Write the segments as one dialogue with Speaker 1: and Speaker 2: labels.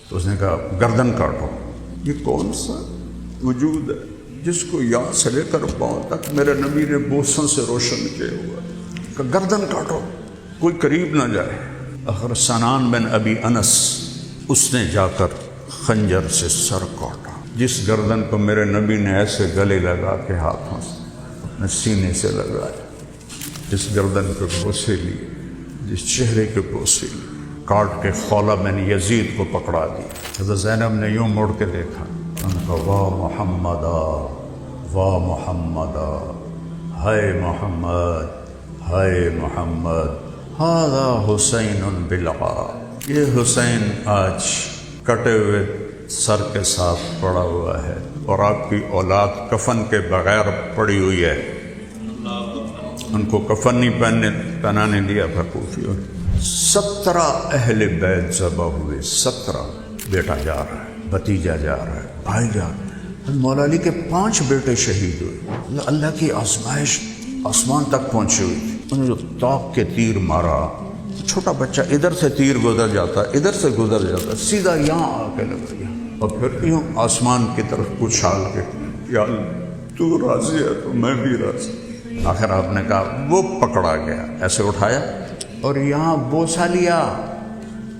Speaker 1: تو اس نے کہا گردن کاٹو۔ یہ کون سا وجود ہے جس کو یہاں سے لے کر پاؤں تک میرے نبی نے بوسوں سے روشن کیا ہوا ہے؟ کہ گردن کاٹو، کوئی قریب نہ جائے۔ آخر سنان بن ابی انس اس نے جا کر خنجر سے سر کاٹا، جس گردن کو میرے نبی نے ایسے گلے لگا کے ہاتھوں سے اپنے سینے سے لگایا، جس گردن کے بوسے لیے، جس چہرے کے بوسے لیے، کاٹ کے خولہ بن یزید کو پکڑا دی۔ حضرت زینب نے یوں مڑ کے دیکھا، ان کا واہ محمدا، واہ محمدا، ہائے محمد، ہائے محمد، ھذا حسین بالعا، یہ حسین آج کٹے ہوئے سر کے ساتھ پڑا ہوا ہے اور آپ کی اولاد کفن کے بغیر پڑی ہوئی ہے، ان کو کفن نہیں پہنانے دیا تھا کوفیوں نے۔ 17 اہل بیت ذبح ہوئے، 17۔ بیٹا جا رہا ہے، بھتیجا جا رہا ہے، بھائی جا رہا ہے۔ مولا علی کے 5 بیٹے شہید ہوئے۔ اللہ کی آزمائش آسمان تک پہنچی ہوئی تھی۔ انہوں نے جو طاق کے تیر مارا، چھوٹا بچہ ادھر سے تیر گزر جاتا، ادھر سے گزر جاتا، سیدھا یہاں آ کے لگ گیا اور پھر یوں آسمان کی طرف اچھال کے، یا اللہ تو راضی ہے تو میں بھی راضی۔ آخر آپ نے کہا، وہ پکڑا گیا، ایسے اٹھایا اور یہاں بوسا لیا،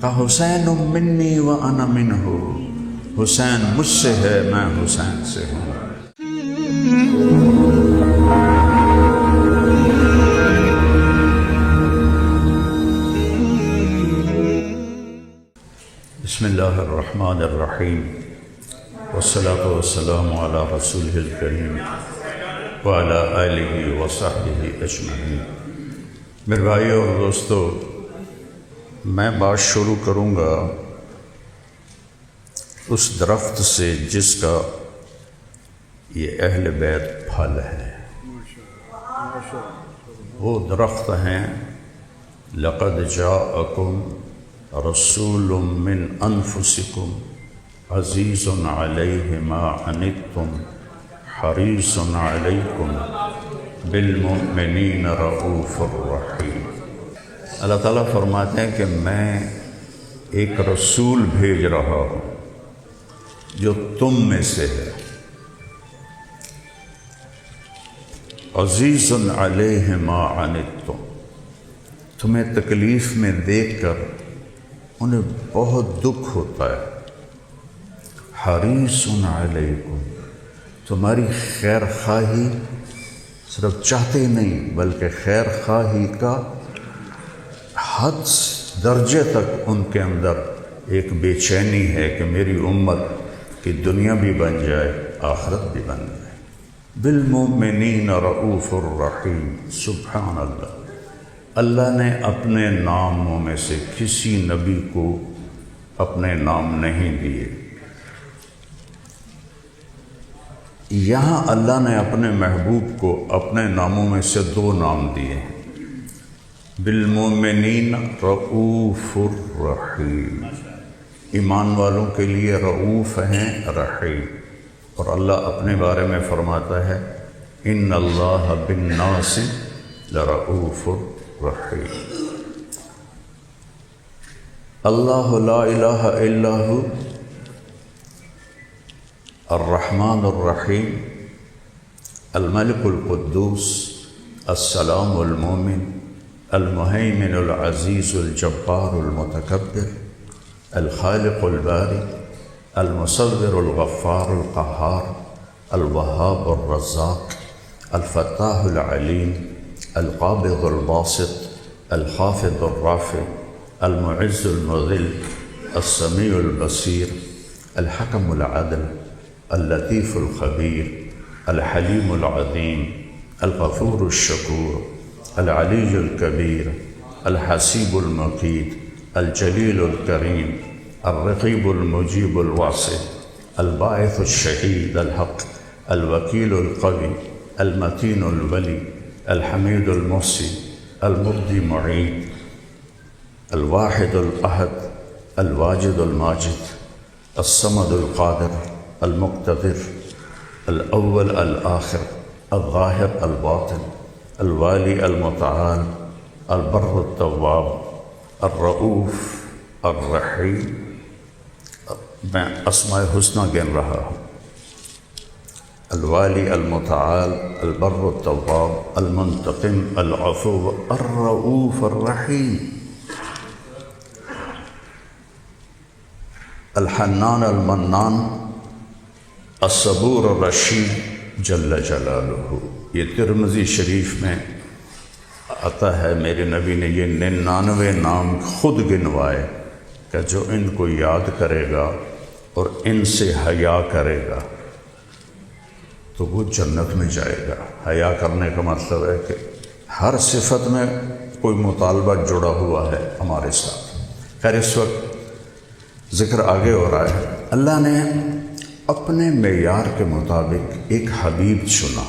Speaker 1: کہا حسین منی و انا منہ، حسین مجھ سے ہے، میں حسین سے ہوں۔ بسم اللہ الرحمن الرحیم، والصلاة والسلام علی رسولہ الکریم وعلی آلہ وصحبہ اجمعین۔ میرے بھائیو اور دوستو، میں بات شروع کروں گا اس درخت سے جس کا یہ اہل بیت پھل ہے۔ وہ درخت ہیں لقد جاءکم رسول من انفسکم عزیز علیہ ما عنتم حریص علیکم بالمؤمنین رؤوف الرحیم۔ اللہ تعالیٰ فرماتے ہیں کہ میں ایک رسول بھیج رہا ہوں جو تم میں سے ہے، عزیز علیہ ما عنتم، تمہیں تکلیف میں دیکھ کر انہیں بہت دکھ ہوتا ہے، حریص علیکم، تمہاری خیر خواہی صرف چاہتے نہیں بلکہ خیر خواہی کا حد درجے تک ان کے اندر ایک بے چینی ہے کہ میری امت کی دنیا بھی بن جائے، آخرت بھی بن جائے۔ بالمؤمنین رؤوف الرحیم۔ سبحان اللہ، اللہ نے اپنے ناموں میں سے کسی نبی کو اپنے نام نہیں دیے۔ یہاں اللہ نے اپنے محبوب کو اپنے ناموں میں سے 2 نام دیے ہیں، بالمؤمنین رؤوف الرحیم، ایمان والوں کے لیے رؤوف ہیں، رحیم۔ اور اللہ اپنے بارے میں فرماتا ہے، ان اللہ بالناس لرؤوف الرحیم۔ اللہ لا الہ الا ہو الرحمن الرحیم، الملک القدوس، السلام المومن، المہیمن العزیز الجبار المتکبر، الخالق الباری، المصور الغفار القہار، الوہاب الرزاق، الفتاح العلیم، القابض الباسط، الخافض الرافع، المعز المذل، السمیع البصیر، الحکم العدل، اللطیف الخبیر، الحلیم العظیم، الغفور الشکور، العلی الکبیر، الحسیب المقیت، الجلیل الکریم، الرقیب المجیب الواسع، الباعث الشہید الحق، الوکیل القوی، المتین الولی، الحمید المحصی، المبدی معید، الواحد الاحد، الواجد الماجد، الصمد القادر، المقتدر، الاول الآخر، الظاہر الباطن، الوالی المتعال، البر التواب، الرؤوف الرحیم۔ میں اسماء حسنہ گن رہا ہوں: الوالی، المتعال، البر التواب، المنتقم، العفو، الرؤوف الرحیم، الحنان المنان، الصبور الرشید جل جلالہ۔ یہ ترمذی شریف میں آتا ہے، میرے نبی نے یہ 99 نام خود گنوائے کہ جو ان کو یاد کرے گا اور ان سے حیا کرے گا تو وہ جنت میں جائے گا۔ حیا کرنے کا مطلب ہے کہ ہر صفت میں کوئی مطالبہ جڑا ہوا ہے ہمارے ساتھ۔ خیر، اس وقت ذکر آگے ہو رہا ہے۔ اللہ نے اپنے معیار کے مطابق ایک حبیب چنا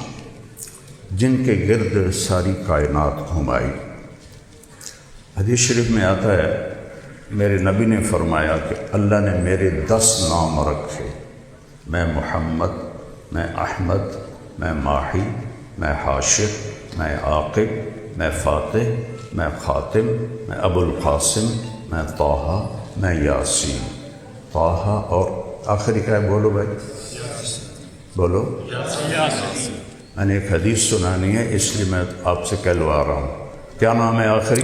Speaker 1: جن کے گرد ساری کائنات گھمائی۔ حدیث شریف میں آتا ہے، میرے نبی نے فرمایا کہ اللہ نے میرے 10 نام رکھے: میں محمد، میں احمد، میں ماحی، میں حاشر، میں عاقب، میں فاتح، میں خاتم، میں ابو القاسم، میں طٰہٰ، میں یاسین۔ طٰہٰ اور آخری کیا ہے؟ بولو بھائی، بولو۔ میں نے ایک حدیث سنانی ہے، اس لیے میں آپ سے کہلوا رہا ہوں۔ کیا نام ہے آخری؟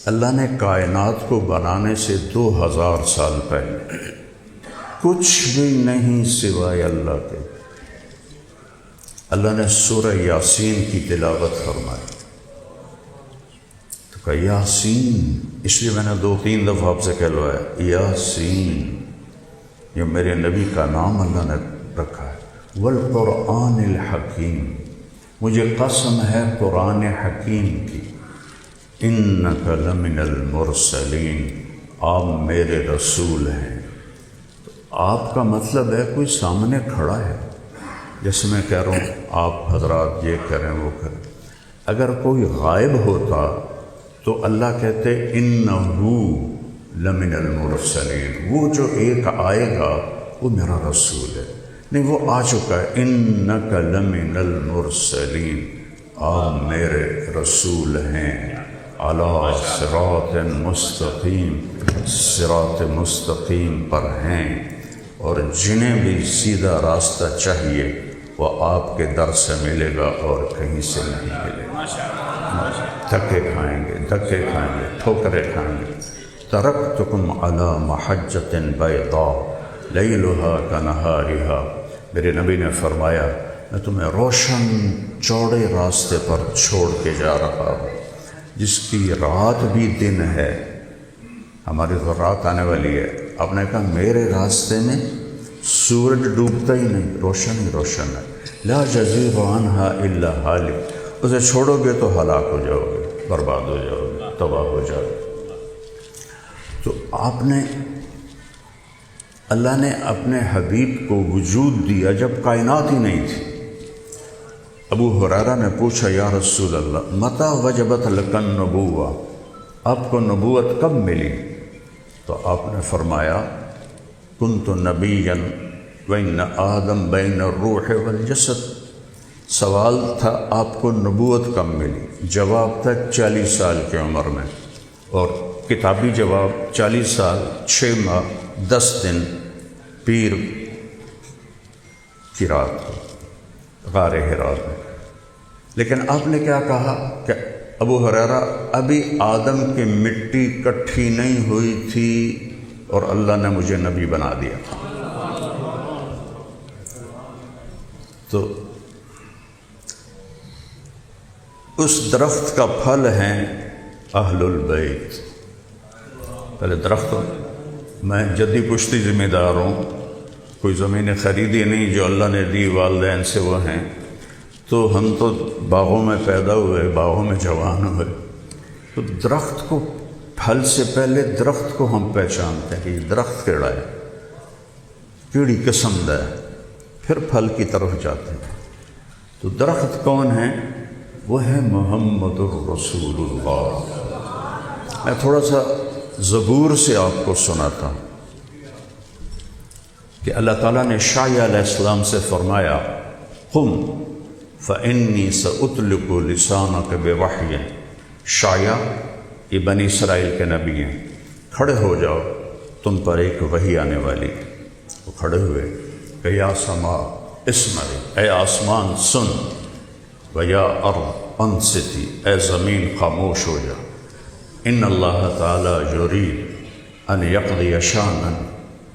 Speaker 1: اللہ نے کائنات کو بنانے سے 2000 سال پہلے کچھ بھی نہیں سوائے اللہ کے، اللہ نے سورہ یاسین کی تلاوت فرمائی۔ تو کہا یاسین، اس لیے میں نے 2-3 دفعہ آپ سے کہلوایا یاسین، یہ میرے نبی کا نام اللہ نے رکھا ہے۔ والقرآن الحکیم، مجھے قسم ہے قرآن حکیم کی، انک لمن المرسلین، آپ میرے رسول ہیں۔ تو آپ کا مطلب ہے کوئی سامنے کھڑا ہے، جیسے میں کہہ رہا ہوں آپ حضرات یہ کریں وہ کریں۔ اگر کوئی غائب ہوتا تو اللہ کہتے انہو لمن المرسلین، وہ جو ایک آئے گا وہ میرا رسول ہے۔ نہیں، وہ آ چکا ہے، انک لمن المرسلین، آپ میرے رسول ہیں، علی صراط مستقیم، صراط مستقیم پر ہیں، اور جنہیں بھی سیدھا راستہ چاہیے وہ آپ کے در سے ملے گا اور کہیں سے نہیں ملے گا۔ دھکے کھائیں گے، دھکے کھائیں گے، ٹھوکریں کھائیں گے۔ ترکتکم علی محجۃ بیضاء لیلھا کنہارھا، میرے نبی نے فرمایا میں تمہیں روشن چوڑے راستے پر چھوڑ کے جا رہا ہوں، جس کی رات بھی دن ہے۔ ہماری تو رات آنے والی ہے، آپ نے کہا میرے راستے میں سورج ڈوبتا ہی نہیں، روشن ہی روشن ہے۔ لا یزیغ عنہا الا ہالک، اسے چھوڑو گے تو ہلاک ہو جاؤ گے، برباد ہو جاؤ گے، تباہ ہو جاؤ گے۔ تو اللہ نے اپنے حبیب کو وجود دیا جب کائنات ہی نہیں تھی۔ ابو ہریرہ نے پوچھا یا رسول اللہ متی وجبت لک النبوہ، آپ کو نبوت کب ملی؟ تو آپ نے فرمایا کنت نبیا وان آدم بین الروح والجسد۔ سوال تھا آپ کو نبوت کب ملی؟ جواب تھا 40 سال کی عمر میں، اور کتابی جواب 40 سال 6 ماہ 10 دن پیر کی رات غار حرا میں۔ لیکن آپ نے کیا کہا کہ ابو ہریرہ ابھی آدم کی مٹی کٹھی نہیں ہوئی تھی اور اللہ نے مجھے نبی بنا دیا تھا۔ تو اس درخت کا پھل ہیں اہل البیت۔ پہلے درخت، میں جدی پشتی ذمہ دار ہوں، کوئی زمینیں خریدی نہیں، جو اللہ نے دی والدین سے وہ ہیں۔ تو ہم تو باغوں میں پیدا ہوئے، باغوں میں جوان ہوئے، تو درخت کو پھل سے پہلے درخت کو ہم پہچانتے ہیں کہ یہ درخت کیڑا ہے، کیڑی قسم دا ہے، پھر پھل کی طرف جاتے ہیں۔ تو درخت کون ہے؟ وہ ہے محمد الرسول اللہ۔ میں تھوڑا سا زبور سے آپ کو سناتا ہوں کہ اللہ تعالیٰ نے شعیہ علیہ السلام سے فرمایا قم فإنی سأطلق لسانک بوحی۔ شعیہ یہ بنی اسرائیل کے نبی ہیں، کھڑے ہو جاؤ، تم پر ایک وحی آنے والی۔ وہ کھڑے ہوئے کہ یا سما اسمعی، اے آسمان سن، ویا ارض انصتی، اے زمین خاموش ہو جا۔ ان اللہ تعالی یرید ان یقضی شأنا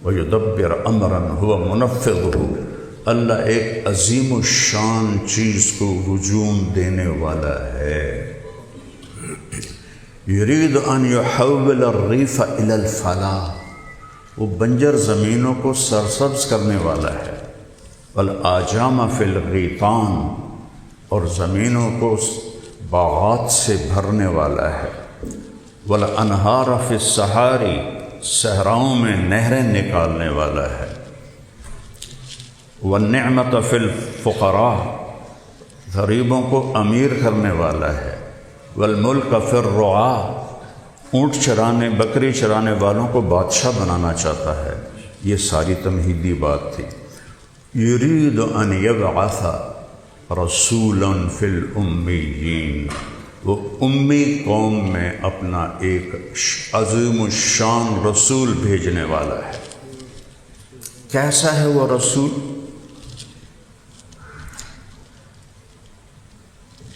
Speaker 1: ویدبر امرا هو منفذہ، اللہ ایک عظیم الشان چیز کو ہجوم دینے والا ہے۔ یرید ان یحول الریف الی الفلاح، وہ بنجر زمینوں کو سرسبز کرنے والا ہے۔ والآجام فی الغیطان، اور زمینوں کو باغات سے بھرنے والا ہے۔ والانہار فی الصحاری، صحراؤں میں نہریں نکالنے والا ہے۔ والنعمت فی الفقراء، غریبوں کو امیر کرنے والا ہے۔ والملک فی الرعاء، اونٹ چرانے بکری چرانے والوں کو بادشاہ بنانا چاہتا ہے۔ یہ ساری تمہیدی بات تھی۔ یرید ان یبعث رسولا فی الامیین، وہ امی قوم میں اپنا ایک عظیم الشان رسول بھیجنے والا ہے۔ کیسا ہے وہ رسول؟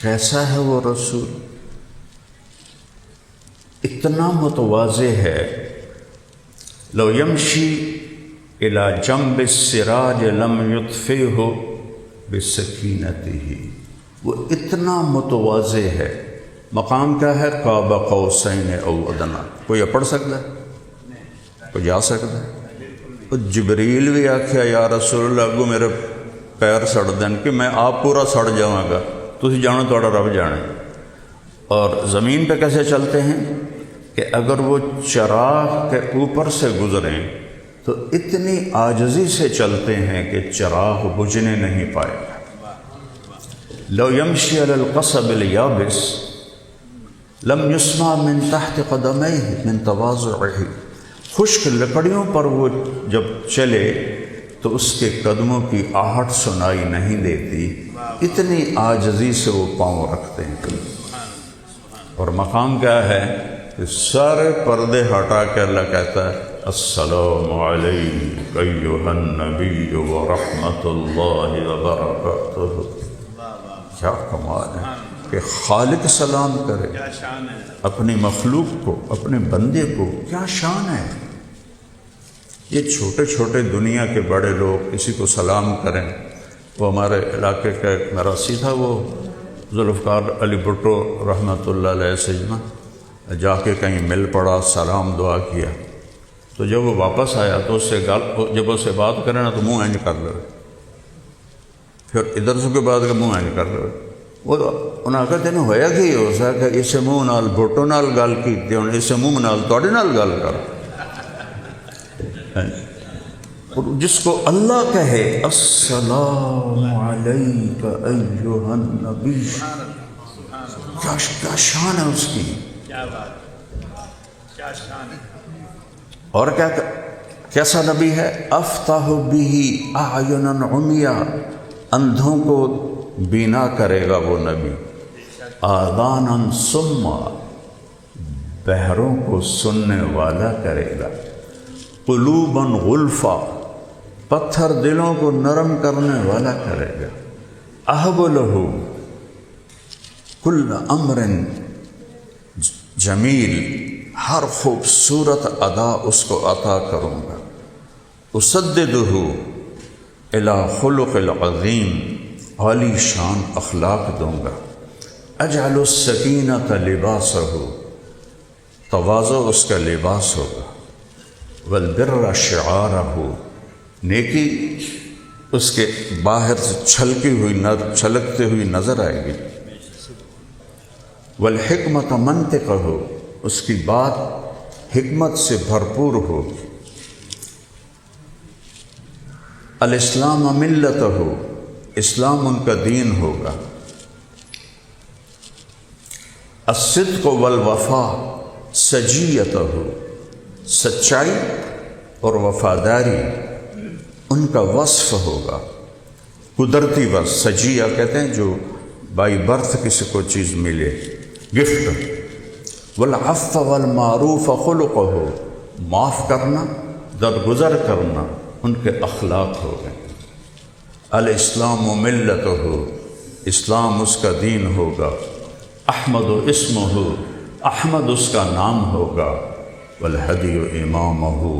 Speaker 1: کیسا ہے وہ رسول؟ اتنا متواضع ہے، لو یمشی الی جنب السراج لم یطفئہ بسکینتہ، وہ اتنا متواضع ہے۔ مقام کیا ہے؟ قاب قوسین او ادنیٰ۔ کوئی پڑھ سکتا ہے؟ کوئی جا سکتا ہے؟ جبریل بھی آکھیا یا رسول اللہ اگو میرے پیر سڑ دین کہ میں آپ پورا سڑ جاؤں گا، تسی جانو توڑا رب جانے۔ اور زمین پہ کیسے چلتے ہیں کہ اگر وہ چراغ کے اوپر سے گزریں تو اتنی عاجزی سے چلتے ہیں کہ چراغ بجھنے نہیں پائے گا۔ لو یمشی علی القصب الیابس لم یسمع من تحت قدمیہ من تواضعہ، خشک لکڑیوں پر وہ جب چلے تو اس کے قدموں کی آہٹ سنائی نہیں دیتی، اتنی عاجزی سے وہ پاؤں رکھتے ہیں۔ اور مقام کیا ہے کہ سارے پردے ہٹا کے اللہ کہتا ہے السلام علیک ایھا النبی ورحمۃ اللہ وبرکاتہ۔ کیا کمال ہے کہ خالق سلام کرے اپنی مخلوق کو، اپنے بندے کو، کیا شان ہے۔ یہ چھوٹے چھوٹے دنیا کے بڑے لوگ کسی کو سلام کریں۔ وہ ہمارے علاقے کا ایک مراسی تھا، وہ ذوالفقار علی بھٹو رحمۃ اللہ علیہ سے جا کے کہیں مل پڑا، سلام دعا کیا، تو جب وہ واپس آیا تو جب اسے بات کرے نا تو منہ اینج کر لے، پھر ادھر سے کوئی بات کا منہ اینج کر لے۔ وہ انہاں کہتے ہیں ہویا کہ ہو سکتا کہ اسے منہ نال بھٹو نال گل کی ہوں اسے منہ نال تواڈے نال گل کر۔ اور جس کو اللہ کہے السلام علیک ایھا النبی، کیا شان ہے اس کی، اور کیسا نبی ہے؟ افتح بہ اعینا عمیا، اندھوں کو بینا کرے گا وہ نبی۔ آذانا صما، بہروں کو سننے والا کرے گا۔ قلوبا غلفا، پتھر دلوں کو نرم کرنے والا کرے گا۔ اہب لہ کل امر جمیل، ہر خوبصورت ادا اس کو عطا کروں گا۔ اسددہ الی خلق العظیم، عالی شان اخلاق دوں گا۔ اجعل السکینۃ لباسہ، تواضع اس کا لباس ہوگا۔ والبر شعارہ، نیکی اس کے باہر سے چھلکتے ہوئی نظر آئے گی۔ والحکمت منطقہ، اس کی بات حکمت سے بھرپور ہوگی۔ الاسلام ملتہ، اسلام ان کا دین ہوگا۔ الصدق والوفا سجیتہ، سچائی اور وفاداری ان کا وصف ہوگا، قدرتی وصف۔ سجیہ کہتے ہیں جو بائی برتھ کسی کو چیز ملے، گفٹ۔ والعفو والمعروف خلقہ، معاف کرنا، درگزر کرنا ان کے اخلاق ہو گئے۔ الاسلام و ملت ہو، اسلام اس کا دین ہوگا، احمد و اسم ہو، احمد اس کا نام ہوگا، والہدی و امام ہو،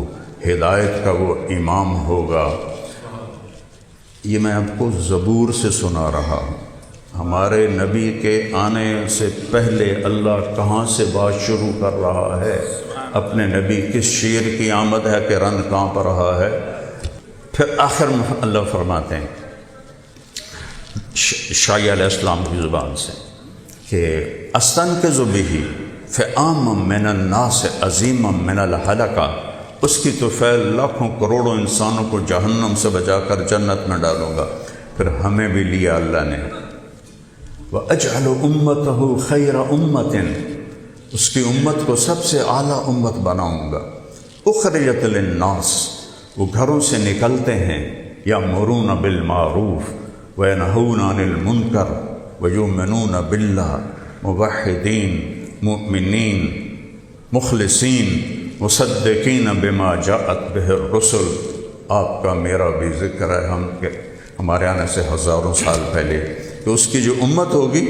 Speaker 1: ہدایت کا وہ امام ہوگا۔ یہ میں آپ کو زبور سے سنا رہا ہوں۔ ہمارے نبی کے آنے سے پہلے اللہ کہاں سے بات شروع کر رہا ہے؟ اپنے نبی کس شیر کی آمد ہے کہ رن کانپ رہا ہے؟ پھر آخر میں اللہ فرماتے ہیں شاعر علیہ السلام کی زبان سے کہ استنقذ بہ فئاما من الناس عظیما من الحلقہ، اس کی طفیل لاکھوں کروڑوں انسانوں کو جہنم سے بچا کر جنت میں ڈالوں گا۔ پھر ہمیں بھی لیا اللہ نے، وَأَجْعَلُ أُمَّتَهُ خَيْرَ أُمَّةٍ، اس کی امت کو سب سے اعلیٰ امت بناؤں گا۔ اخرجت للناس، وہ گھروں سے نکلتے ہیں، یأمرون بالمعروف وینہون عن المنکر ویؤمنون باللہ، موحدین، مؤمنین، مخلصین، مصدقین بما جاءت بہ الرسل۔ آپ کا میرا بھی ذکر ہے ہمارے آنے سے ہزاروں سال پہلے کہ اس کی جو امت ہوگی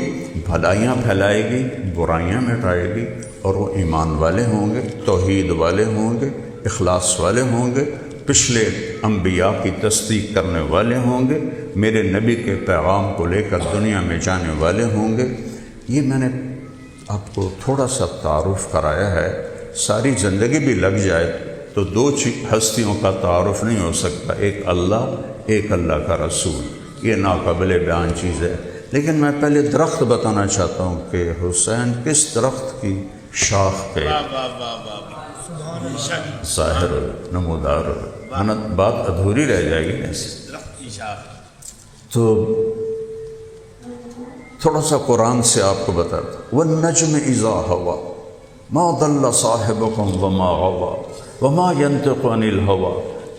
Speaker 1: بھلائیاں پھیلائے گی، برائیاں مٹائے گی، اور وہ ایمان والے ہوں گے، توحید والے ہوں گے، اخلاص والے ہوں گے، پچھلے انبیاء کی تصدیق کرنے والے ہوں گے، میرے نبی کے پیغام کو لے کر دنیا میں جانے والے ہوں گے۔ یہ میں نے آپ کو تھوڑا سا تعارف کرایا ہے، ساری زندگی بھی لگ جائے تو دو ہستیوں کا تعارف نہیں ہو سکتا، ایک اللہ، ایک اللہ کا رسول۔ یہ ناقابل بیان چیز ہے، لیکن میں پہلے درخت بتانا چاہتا ہوں کہ حسین کس درخت کی شاخ پہ ظاہر نمودار ہو، بات ادھوری رہ جائے گی ایسے۔ تو تھوڑا سا قرآن سے آپ کو بتاتا ہوں، وَالنَّجْمِ إِذَا هَوَى مَا ضَلَّ صَاحِبُكُمْ وَمَا غَوَى وَمَا يَنطِقُ عَنِ الْهَوَى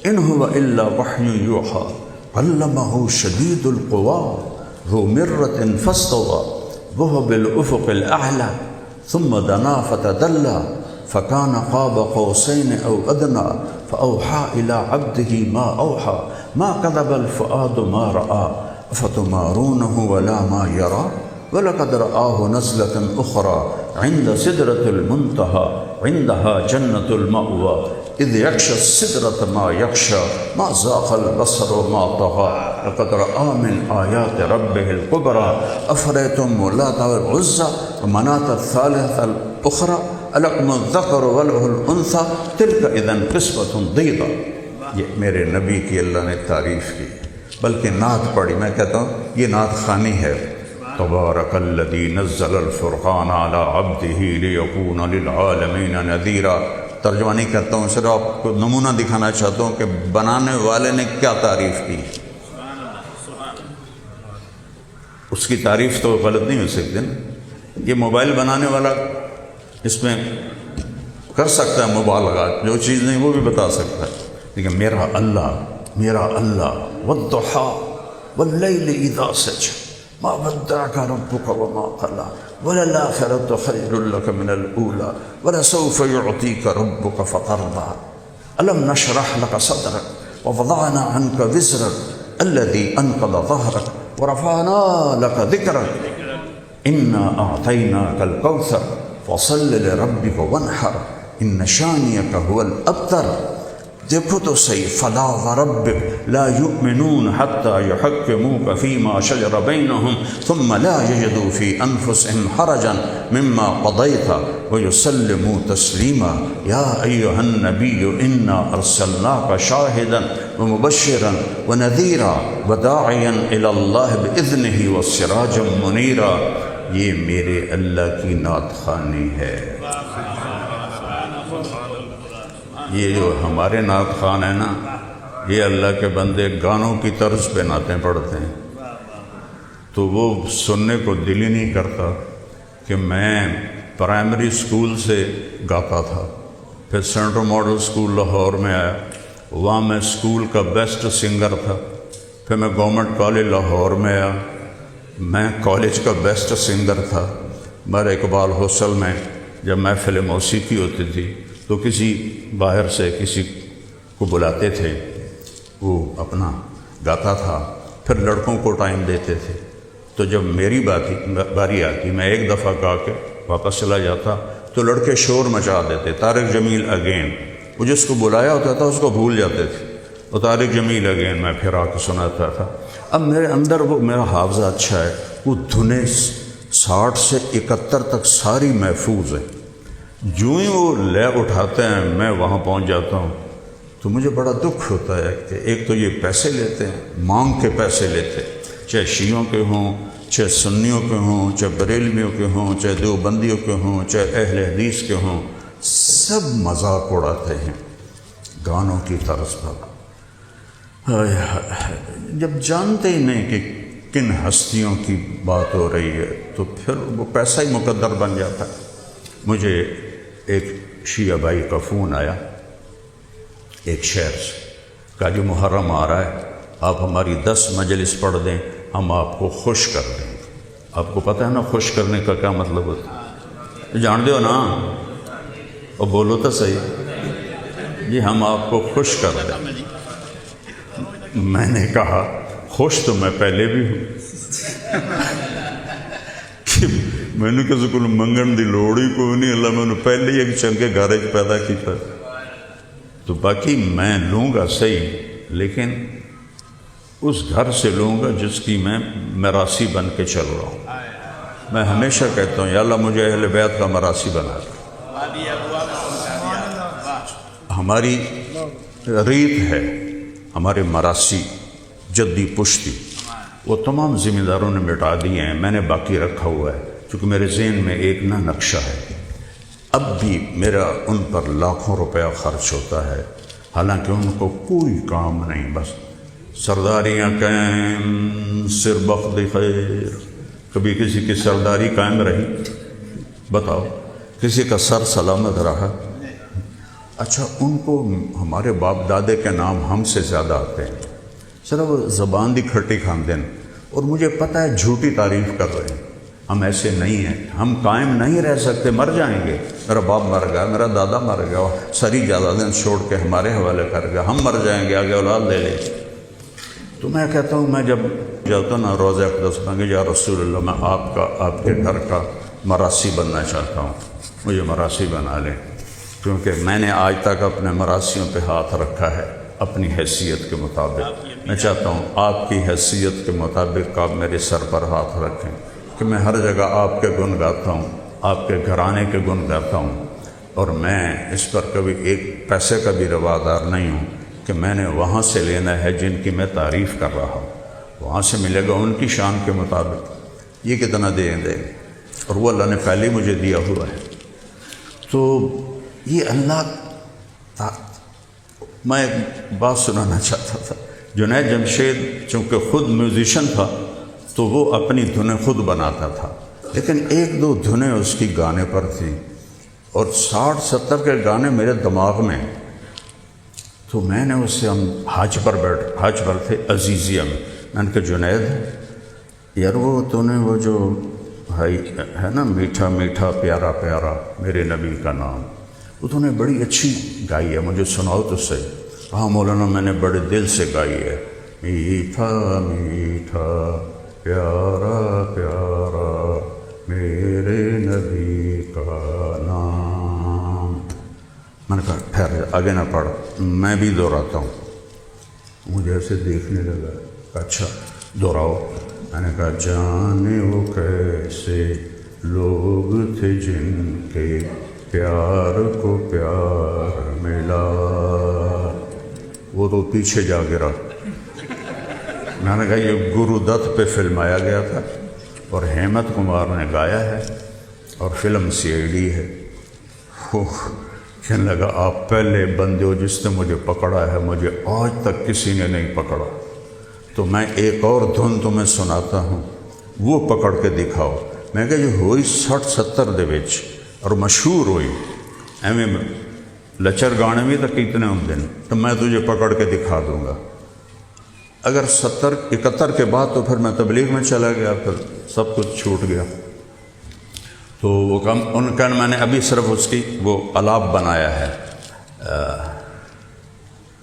Speaker 1: إِنْ هُوَ إِلَّا وَحْيٌ يُوحَىٰ علمه شدید القوى ذو مرة فاستوى وهو بالأفق الأعلى ثم دنا فتدلى فكان قاب قوسين أو أدنى فأوحى إلى عبده ما أوحى ما كذب الفؤاد ما رأى أفتمارونه ولا ما يرى ولقد رآه نزلة أخرى عند سدرة المنتهى عندها جنة المأوى اذ یغشی السدرۃ ما یغشی ما زاغ البصر وما طغى لقد رأى من آیات ربه الکبریٰ افرأیتم اللات والعزیٰ ومناة الثالثة الأخرى ألکم الذکر وله الأنثى تلک اذا قسمۃ ضیضیٰ۔ یہ میرے نبی کی اللہ نے تعریف کی، بلکہ نعت پڑھی۔ میں کہتا ہوں یہ نعت خوانی ہے۔ تبارک الذی نزل الفرقان علی عبدہ لیکون للعالمین نذیرا۔ ترجمہ نہیں کرتا ہوں، صرف آپ کو نمونہ دکھانا چاہتا ہوں کہ بنانے والے نے کیا تعریف کی۔ اس کی تعریف تو غلط نہیں ہو سکتی نا۔ یہ موبائل بنانے والا اس میں کر سکتا ہے مبالغہ، جو چیز نہیں وہ بھی بتا سکتا ہے، لیکن میرا اللہ والضحیٰ واللیل اذا سجى ما ودعك ربك وما قلى وللآخرة خير لك من الأولى ولسوف يعطيك ربك فترضى ألم نشرح لك صدرك ووضعنا عنك وزرك الذي أنقض ظهرك ورفعنا لك ذكرك إنا أعطيناك الكوثر فصل لربك وانحر إن شانئك هو الأبتر۔ دیکھو تو صحیح، فلا وربک لا یؤمنون حتی یحکموک فیما شجر بینہم ثم لا یجدوا فی انفسهم حرجا مما قضیت ویسلموا تسلیما۔ یا ایہا النبی انا ارسلناک شاہدا ومبشرا ونذیرا وداعیا الی اللہ باذنہ وسراجا منیرا۔ یہ میرے اللہ کی نعت خوانی ہے۔ یہ جو ہمارے نعت خوان ہیں نا، یہ اللہ کے بندے گانوں کی طرز پہ نعتیں پڑھتے ہیں، تو وہ سننے کو دل ہی نہیں کرتا کہ میں پرائمری اسکول سے گاتا تھا، پھر سینٹرل ماڈل اسکول لاہور میں آیا، وہاں میں اسکول کا بیسٹ سنگر تھا، پھر میں گورنمنٹ کالج لاہور میں آیا، میں کالج کا بیسٹ سنگر تھا۔ میرے اقبال حوصل میں جب محفل موسیقی ہوتی تھی تو کسی باہر سے کسی کو بلاتے تھے، وہ اپنا گاتا تھا، پھر لڑکوں کو ٹائم دیتے تھے۔ تو جب میری باری آتی، میں ایک دفعہ گا کے واپس چلا جاتا تو لڑکے شور مچا دیتے، طارق جمیل اگین۔ وہ جس کو بلایا ہوتا تھا اس کو بھول جاتے تھے، وہ طارق جمیل اگین میں پھر آ کے سناتا تھا۔ اب میرے اندر وہ میرا حافظہ اچھا ہے، وہ دھنیں 60 سے 71 تک ساری محفوظ ہیں۔ جو ہی وہ لے اٹھاتے ہیں میں وہاں پہنچ جاتا ہوں تو مجھے بڑا دکھ ہوتا ہے کہ ایک تو یہ پیسے لیتے ہیں، مانگ کے پیسے لیتے ہیں، چاہے شیعوں کے ہوں، چاہے سنیوں کے ہوں، چاہے بریلویوں کے ہوں، چاہے دیوبندیوں کے ہوں، چاہے اہل حدیث کے ہوں، سب مذاق اڑاتے ہیں گانوں کی طرز پر۔ جب جانتے ہی نہیں کہ کن ہستیوں کی بات ہو رہی ہے تو پھر وہ پیسہ ہی مقدر بن جاتا ہے۔ مجھے ایک شیعہ بھائی کا فون آیا ایک شہر سے، کہا جو محرم آ رہا ہے آپ ہماری 10 مجلس پڑھ دیں، ہم آپ کو خوش کر دیں گے۔ آپ کو پتہ ہے نا خوش کرنے کا کیا مطلب ہوتا ہے؟ جان دے ہو نا؟ اور بولو تو صحیح جی، ہم آپ کو خوش کر دیں۔ میں نے کہا خوش تو میں پہلے بھی ہوں کہ میں نے کسی کو منگن دی لوڑ ہی کوئی نہیں، اللہ میں نے پہلے ہی ایک چنگے گھر پیدا کیا، تو باقی میں لوں گا صحیح، لیکن اس گھر سے لوں گا جس کی میں میراثی بن کے چل رہا ہوں۔ میں ہمیشہ کہتا ہوں یا اللہ مجھے اہل بیت کا میراثی بنا دے۔ ہماری ریت ہے، ہمارے مراثی جدی پشتی وہ تمام ذمہ داروں نے مٹا دیے ہیں، میں نے باقی رکھا ہوا ہے، کیونکہ میرے ذہن میں ایک نقشہ ہے۔ اب بھی میرا ان پر لاکھوں روپیہ خرچ ہوتا ہے، حالانکہ ان کو کوئی کام نہیں، بس سرداریاں قائم سر بخت خیر۔ کبھی کسی کی سرداری قائم رہی؟ بتاؤ، کسی کا سر سلامت رہا؟ اچھا، ان کو ہمارے باپ دادے کے نام ہم سے زیادہ آتے ہیں، صرف زبان دی کھٹی کھاندے ہیں، اور مجھے پتہ ہے جھوٹی تعریف کر رہے ہیں۔ ہم ایسے نہیں ہیں، ہم قائم نہیں رہ سکتے، مر جائیں گے۔ میرا باپ مر گیا، میرا دادا مر گیا، ساری جائیدادیں چھوڑ کے ہمارے حوالے کر گیا، ہم مر جائیں گے، آگے اولاد لے لیں۔ تو میں کہتا ہوں، میں جب جاتا ہوں نا روضہ اقدس میں، یا رسول اللہ میں آپ کے گھر کا مراثی بننا چاہتا ہوں، مجھے مراثی بنا لیں، کیونکہ میں نے آج تک اپنے مراسیوں پہ ہاتھ رکھا ہے اپنی حیثیت کے مطابق۔ میں چاہتا ہوں آپ کی حیثیت کے مطابق آپ میرے سر پر ہاتھ رکھیں کہ میں ہر جگہ آپ کے گن گاتا ہوں، آپ کے گھرانے کے گن گاتا ہوں، اور میں اس پر کبھی ایک پیسے کا بھی روادار نہیں ہوں کہ میں نے وہاں سے لینا ہے جن کی میں تعریف کر رہا ہوں، وہاں سے ملے گا ان کی شان کے مطابق۔ یہ کتنا دیں اور وہ اللہ نے پہلے مجھے دیا ہوا ہے۔ تو یہ اللہ، میں ایک بات سنانا چاہتا تھا۔ جنید جمشید چونکہ خود میوزیشن تھا تو وہ اپنی دھنیں خود بناتا تھا، لیکن 1-2 دھنیں اس کی گانے پر تھیں، اور 60-70 کے گانے میرے دماغ میں۔ تو میں نے اس سے، ہم حج پر تھے عزیزیہ میں نے کہا جنید یار وہ تو نے وہ جو بھائی ہے نا میٹھا میٹھا پیارا پیارا میرے نبی کا نام، وہ تو نے بڑی اچھی گائی ہے، مجھے سناؤ تو صحیح۔ ہاں مولانا میں نے بڑے دل سے گائی ہے، میٹھا میٹھا پیارا پیارا میرے نبی کا نام۔ میں نے کہا ٹھہر آگے نہ پڑھ، میں بھی دہراتا ہوں۔ مجھے ایسے دیکھنے لگا، اچھا دہراؤ۔ میں نے کہا جانے وہ کیسے لوگ تھے جن کے پیار کو پیار ملا، وہ تو پیچھے جا گرا۔ میں نے کہا یہ گرو دت پہ فلمایا گیا تھا اور ہیمت کمار نے گایا ہے اور فلم CID ہے۔ کہنے لگا آپ پہلے بندے ہو جس نے مجھے پکڑا ہے، مجھے آج تک کسی نے نہیں پکڑا۔ تو میں ایک اور دھن تمہیں سناتا ہوں، وہ پکڑ کے دکھاؤ۔ میں کہا یہ ہوئی 60-70 دے وچ اور مشہور ہوئی، ایویں لچر گانے بھی تو کتنے ہوں دن، تو میں تجھے پکڑ کے دکھا دوں گا۔ اگر 70-71 کے بعد تو پھر میں تبلیغ میں چلا گیا، پھر سب کچھ چھوٹ گیا۔ تو تو وہ ان کا میں نے ابھی صرف اس کی وہ الاپ بنایا ہے،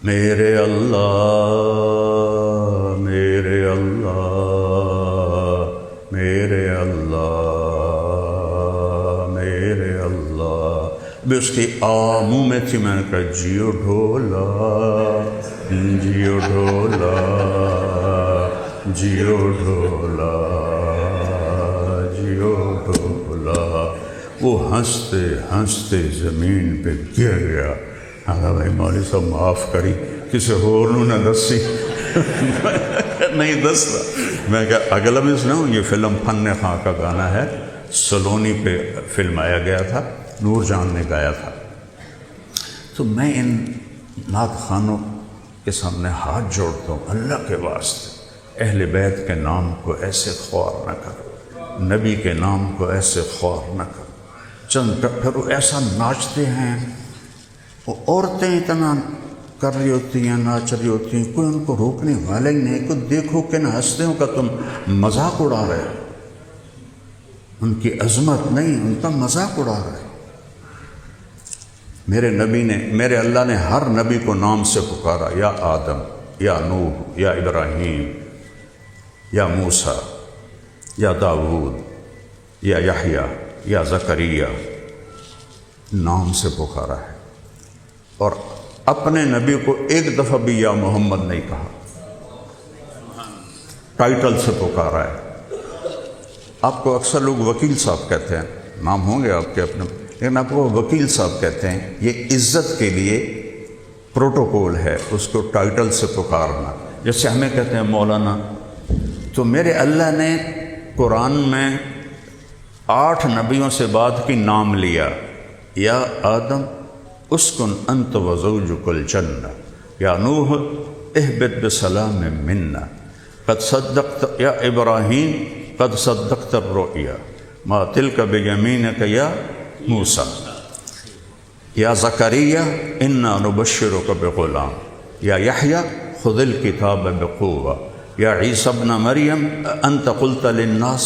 Speaker 1: میرے اللہ میرے اللہ میرے اللہ میرے اللہ، بھی اس کی منہ میں تھی، میں نے کہا جیو ڈھولا جیو ڈھولا جیو ڈھولا جیو ڈھولا، وہ ہنستے ہنستے زمین پہ گر گیا۔ بھائی مولوی صاحب معاف کری، کسی اور نہ دسی نہیں دستا۔ میں کہا اگلا بھی سناؤں، یہ فلم فن خاں کا گانا ہے، سلونی پہ فلم آیا گیا تھا، نور جان نے گایا تھا۔ تو میں ان نعت خوانوں کے سامنے ہاتھ جوڑتا ہوں، اللہ کے واسطے اہل بیت کے نام کو ایسے خوار نہ کرو، نبی کے نام کو ایسے خوار نہ کرو۔ چند پھر وہ ایسا ناچتے ہیں، وہ عورتیں اتنا کر رہی ہوتی ہیں، ناچ رہی ہوتی ہیں، کوئی ان کو روکنے والا ہی نہیں، کوئی دیکھو کہ نہ ہنسدیوں کا تم مذاق اڑا رہے ہو، ان کی عظمت نہیں، ان کا مذاق اڑا رہے ہو۔ میرے نبی نے، میرے اللہ نے ہر نبی کو نام سے پکارا، یا آدم یا نوح یا ابراہیم یا موسیٰ یا داؤد یا یحییٰ یا زکریا، نام سے پکارا ہے، اور اپنے نبی کو ایک دفعہ بھی یا محمد نہیں کہا، ٹائٹل سے پکارا ہے۔ آپ کو اکثر لوگ وکیل صاحب کہتے ہیں، نام ہوں گے آپ کے اپنے، لیکن آپ کو وکیل صاحب کہتے ہیں، یہ عزت کے لیے پروٹوکول ہے اس کو ٹائٹل سے پکارنا، جیسے ہمیں کہتے ہیں مولانا۔ تو میرے اللہ نے قرآن میں 8 نبیوں سے بات کی، نام لیا، یا آدم اسکن انت وزوجک الجنہ، یا نوح اہبط بسلام منا، قد صدقت یا ابراہیم قد صدقت الرؤیا، ما تلک بیمینک یا موسیٰ، یا زکریا انا نبشرک بغلام، یا یحییٰ خذ الکتاب بقوہ، یا عیسیٰ ابن مریم انت قلت للناس۔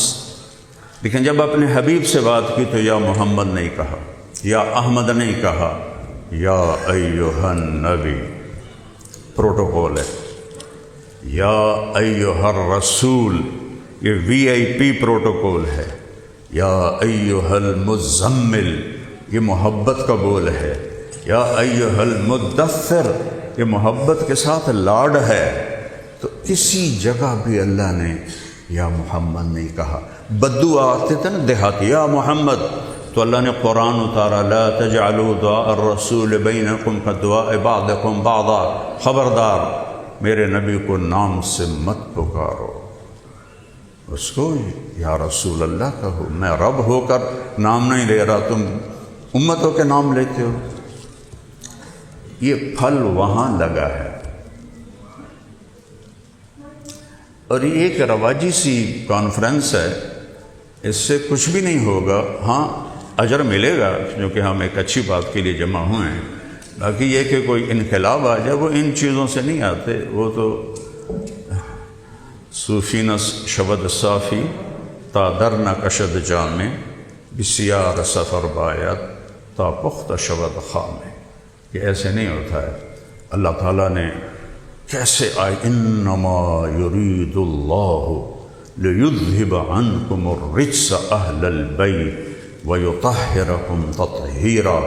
Speaker 1: لیکن جب اپنے حبیب سے بات کی تو یا محمد نہیں کہا، یا احمد نہیں کہا، یا ایہا النبی، پروٹوکول ہے، یا ایہا الرسول، یہ VIP پروٹوکول ہے، یا ایہا المزمل، یہ محبت کا بول ہے، یا ایہا المدثر، یہ محبت کے ساتھ لاڈ ہے۔ تو کسی جگہ بھی اللہ نے یا محمد نہیں کہا۔ بدو آتے تھے نا دیہاتی، یا محمد، تو اللہ نے قرآن اتارا، لا تجعلوا دعاء الرسول بینکم کدعاء بعضکم بعضا، خبردار میرے نبی کو نام سے مت پکارو، اس کو یا رسول اللہ کہو۔ میں رب ہو کر نام نہیں لے رہا، تم امتوں کے نام لیتے ہو۔ یہ پھل وہاں لگا ہے، اور یہ ایک رواجی سی کانفرنس ہے، اس سے کچھ بھی نہیں ہوگا، ہاں اجر ملے گا کیونکہ ہم ایک اچھی بات کے لیے جمع ہوئے ہیں۔ باقی یہ کہ کوئی انقلاب آ جائے، وہ ان چیزوں سے نہیں آتے، وہ تو صوفینس شبد صافی تا در نکشد جامع، بسیار سفر باید تا پخت شبد خامے، یہ ایسے نہیں ہوتا ہے۔ اللہ تعالیٰ نے کیسے آئے، انما یرید اللہ لیذہب عنکم الرجس اہل البیت ویطہرکم تطہیرا۔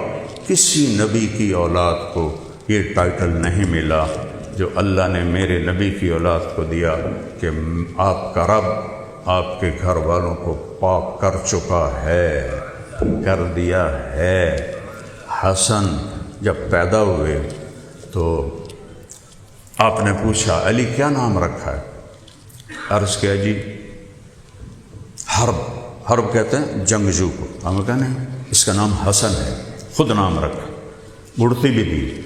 Speaker 1: کسی نبی کی اولاد کو یہ ٹائٹل نہیں ملا جو اللہ نے میرے نبی کی اولاد کو دیا کہ آپ کا رب آپ کے گھر والوں کو پاک کر چکا ہے، کر دیا ہے۔ حسن جب پیدا ہوئے تو آپ نے پوچھا علی کیا نام رکھا ہے؟ عرض کیا جی حرب، حرب کہتے ہیں جنگجو کو، ہم کہا نہیں اس کا نام حسن ہے، خود نام رکھا، گڑتی بھی دی،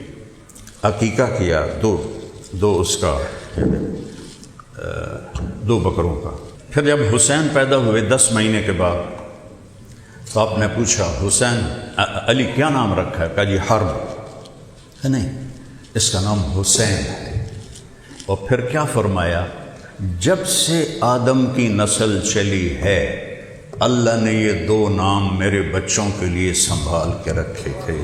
Speaker 1: عقیقہ کیا، دو اس کا 2 بکروں کا۔ پھر جب حسین پیدا ہوئے 10 مہینے کے بعد تو آپ نے پوچھا حسین علی کیا نام رکھا ہے؟ کہا جی حرب ہے، نہیں اس کا نام حسین ہے۔ اور پھر کیا فرمایا، جب سے آدم کی نسل چلی ہے اللہ نے یہ 2 نام میرے بچوں کے لیے سنبھال کے رکھے تھے،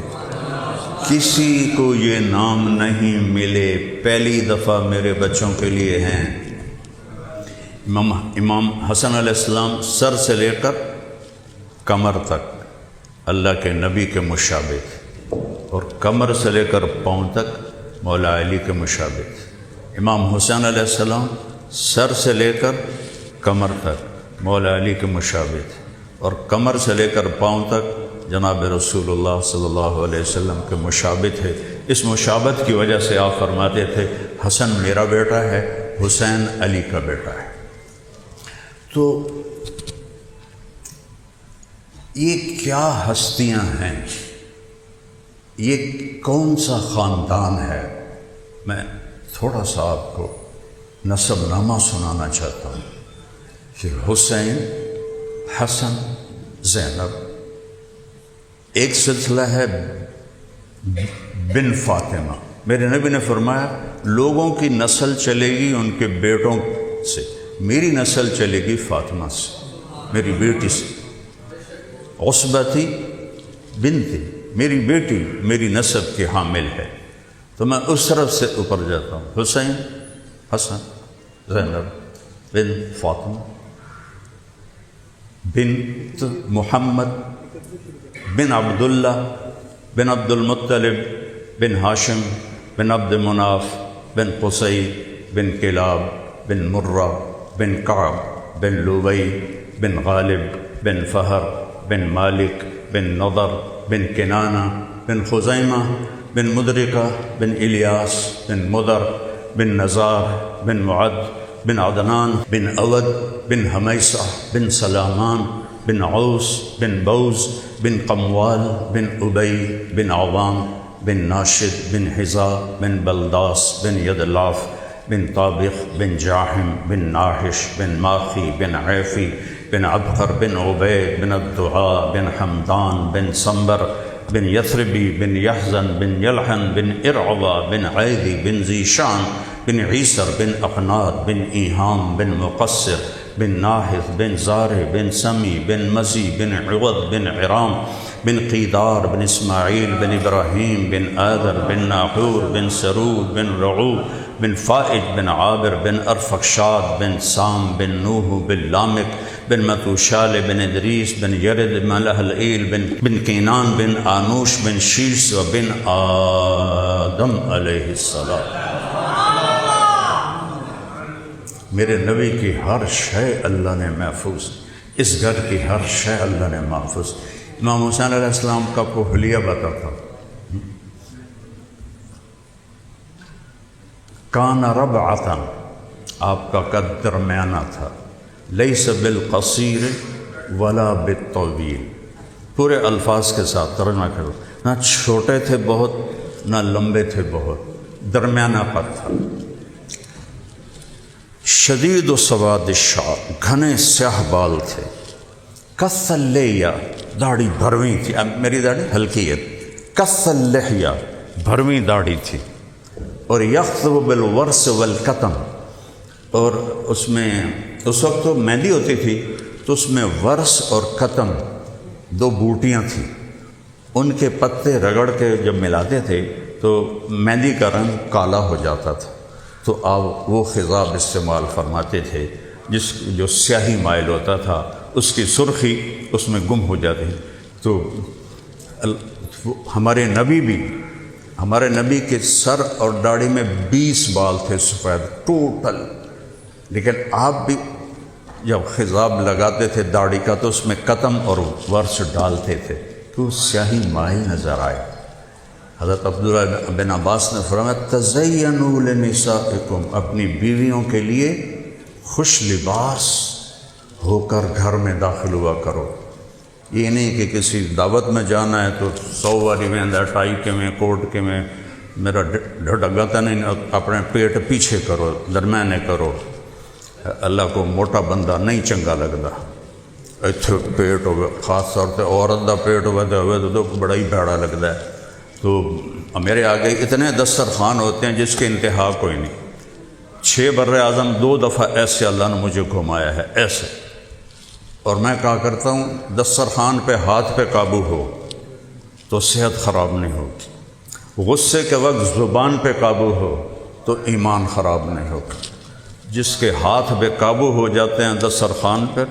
Speaker 1: کسی کو یہ نام نہیں ملے، پہلی دفعہ میرے بچوں کے لیے ہیں۔ امام حسن علیہ السلام سر سے لے کر کمر تک اللہ کے نبی کے مشابہ تھے، اور کمر سے لے کر پاؤں تک مولا علی کے مشابہ تھے۔ امام حسین علیہ السلام سر سے لے کر کمر تک مولا علی کے مشابہ تھے، اور کمر سے لے کر پاؤں تک جناب رسول اللہ صلی اللہ علیہ وسلم کے مشابہ تھے۔ اس مشابہت کی وجہ سے آپ فرماتے تھے حسن میرا بیٹا ہے، حسین علی کا بیٹا ہے۔ تو یہ کیا ہستیاں ہیں، یہ کون سا خاندان ہے؟ میں تھوڑا سا آپ کو نسب نامہ سنانا چاہتا ہوں کہ حسین، حسن، زینب، ایک سلسلہ ہے بن فاطمہ۔ میرے نبی نے فرمایا لوگوں کی نسل چلے گی ان کے بیٹوں سے، میری نسل چلے گی فاطمہ سے، میری بیٹی سے۔ عصبتی بنتی، میری بیٹی میری نسب کی حامل ہے، تو میں اس طرف سے اوپر جاتا ہوں۔ حسین، حسن، زینب بن فاطمہ بنت محمد بن عبداللہ بن عبد المطلب بن ہاشم بن عبد مناف بن قصی بن کلاب بن مرہ بن کعب بن لوبی بن غالب بن فہر بن مالک بن نضر بن کنانہ بن خزیمہ بن مدرکہ بن الیاس بن مدر بن نزار بن معد بن عدنان بن اود بن حمیصہ بن سلامان بن عوس بن بوز بن قموال بن ابی بن عوام بن ناشد بن حذا بن بلداس بن یدلاف بن طابخ بن جاحم بن ناحش بن ماخی بن عیفی بن عبقر بن عبید بن الدعاء بن حمدان بن سنبر بن یثربی بن یحزن بن یلحن بن ارعبا بن عیدی بن ذیشان بن عیسر بن اقناد بن ایہام بن مقصر بن ناحث بن زارع بن سمی بن مزی بن عوض بن عرام بن قیدار بن اسماعیل بن ابراہیم بن آدر بن ناحور بن سرود بن رعوب بن فائج بن عابر بن ارفخشاد بن سام بن نوح بن لامک بن متوشال بن ادریس بن یرد بن ملحلئیل بن کینان بن آنوش بن شیش و بن آدم علیہ السلام۔ میرے نبی کی ہر شے اللہ نے محفوظ، اس گھر کی ہر شے اللہ نے محفوظ۔ امام حسین علیہ السلام کا کو حلیہ بتاتا، کان ربعۃ، آپ کا قد درمیانہ تھا، لیس بالقصیر ولا بالطویل، پورے الفاظ کے ساتھ ترجمہ کرو، نہ چھوٹے تھے بہت نہ لمبے تھے بہت، درمیانہ قد تھا۔ شدید و سواد الشعر، گھنے سیاہ بال تھے، کث اللیہ، داڑھی بھرویں تھی، اب میری داڑھی ہلکی ہے، کث اللحیہ، بھرویں داڑھی تھی، اور یخطب بالورس والکتم، اور اس میں اس وقت تو مہندی ہوتی تھی تو اس میں ورس اور کتم 2 بوٹیاں تھیں، ان کے پتے رگڑ کے جب ملاتے تھے تو مہندی کا رنگ کالا ہو جاتا تھا، تو آپ وہ خضاب استعمال فرماتے تھے جو سیاہی مائل ہوتا تھا، اس کی سرخی اس میں گم ہو جاتی۔ تو ہمارے نبی کے سر اور داڑھی میں 20 بال تھے سفید ٹوٹل، لیکن آپ بھی جب خضاب لگاتے تھے داڑھی کا تو اس میں قتم اور ورس ڈالتے تھے تو سیاہی مائل نظر آئے۔ حضرت عبداللہ بن عباس نے فرمایا تزینوا لنسائکم، اپنی بیویوں کے لیے خوش لباس ہو کر گھر میں داخل ہوا کرو، یہ نہیں کہ کسی دعوت میں جانا ہے تو 100 واری میں ٹائی کے میں کوٹ کے میں میرا ڈھڈ اگاتا نہیں، اپنے پیٹ پیچھے کرو، درمیانے کرو، اللہ کو موٹا بندہ نہیں چنگا لگتا، اتنے پیٹ ہوگا، خاص طور پہ عورت کا پیٹ ہوئے تو بڑا ہی بھیڑا لگتا ہے۔ تو میرے آگے اتنے دسترخوان ہوتے ہیں جس کے انتہا کوئی نہیں، 6 بر اعظم 2 دفعہ ایسے اللہ نے مجھے گھمایا ہے، ایسے اور میں کہا کرتا ہوں دسترخوان پہ ہاتھ پہ قابو ہو تو صحت خراب نہیں ہوگی، غصے کے وقت زبان پہ قابو ہو تو ایمان خراب نہیں ہوگا۔ جس کے ہاتھ بے قابو ہو جاتے ہیں دسترخوان پر،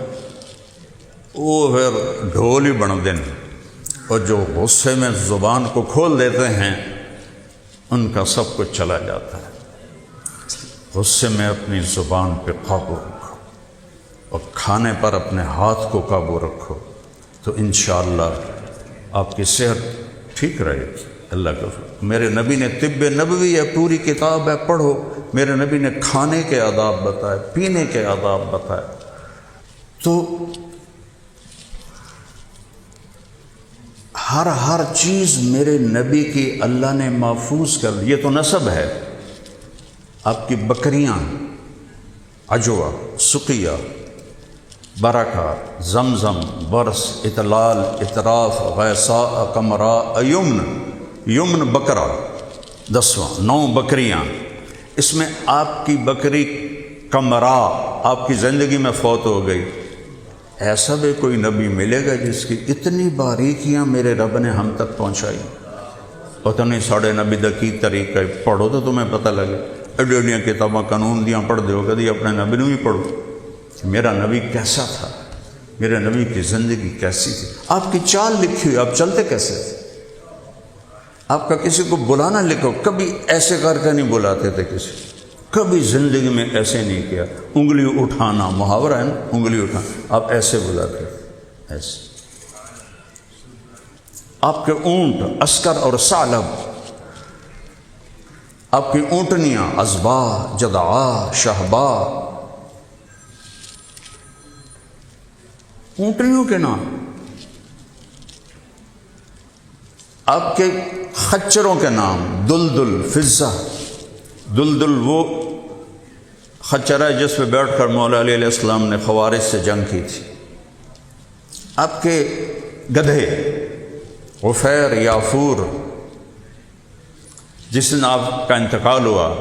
Speaker 1: وہ پھر ڈھول ہی بن دیں، اور جو غصے میں زبان کو کھول دیتے ہیں ان کا سب کچھ چلا جاتا ہے۔ غصے میں اپنی زبان پہ قابو رکھو اور کھانے پر اپنے ہاتھ کو قابو رکھو تو انشاءاللہ آپ کی صحت ٹھیک رہے گی۔ اللہ کا فضل۔ میرے نبی نے طب نبوی ہے، پوری کتاب ہے، پڑھو۔ میرے نبی نے کھانے کے آداب بتائے، پینے کے آداب بتائے۔ تو ہر چیز میرے نبی کی اللہ نے محفوظ کر دی۔ یہ تو نسب ہے۔ آپ کی بکریاں، عجوہ، سقیہ، برکہ، زمزم، برس، اطلال، اطراف، غیثاء، قمراء، یمن بکرا، 10واں 9 بکریاں۔ اس میں آپ کی بکری قمراء آپ کی زندگی میں فوت ہو گئی۔ ایسا بھی کوئی نبی ملے گا جس کی اتنی باریکیاں میرے رب نے ہم تک پہنچائی؟ پتہ نہیں ساڑھے نبی دا کی طریقہ ہے، پڑھو تو تمہیں پتہ لگے۔ ایڈیاں کتاباں قانون دیاں پڑھ دیو، کدی اپنے نبی نو ہی پڑھو۔ میرا نبی کیسا تھا، میرے نبی کی زندگی کیسی تھی، آپ کی چال لکھی ہوئی، آپ چلتے کیسے تھے؟ آپ کا کسی کو بلانا لکھو، کبھی ایسے کر کے نہیں بلاتے تھے کسی، کبھی زندگی میں ایسے نہیں کیا۔ انگلی اٹھانا محاورہ ہے نا، انگلی اٹھانا، آپ ایسے بلاتے تھے، ایسے۔ آپ کے اونٹ عسکر اور ثعلب، آپ کی اونٹنیاں ازبا، جدعا، شہبا، اونٹنیوں کے نام۔ آپ کے خچروں کے نام دلدل، فضہ۔ دلدل وہ خچر ہے جس پہ بیٹھ کر مولا علیہ السلام نے خوارج سے جنگ کی تھی۔ آپ کے گدھے غفیر، یافور، جس دن آپ کا انتقال ہوا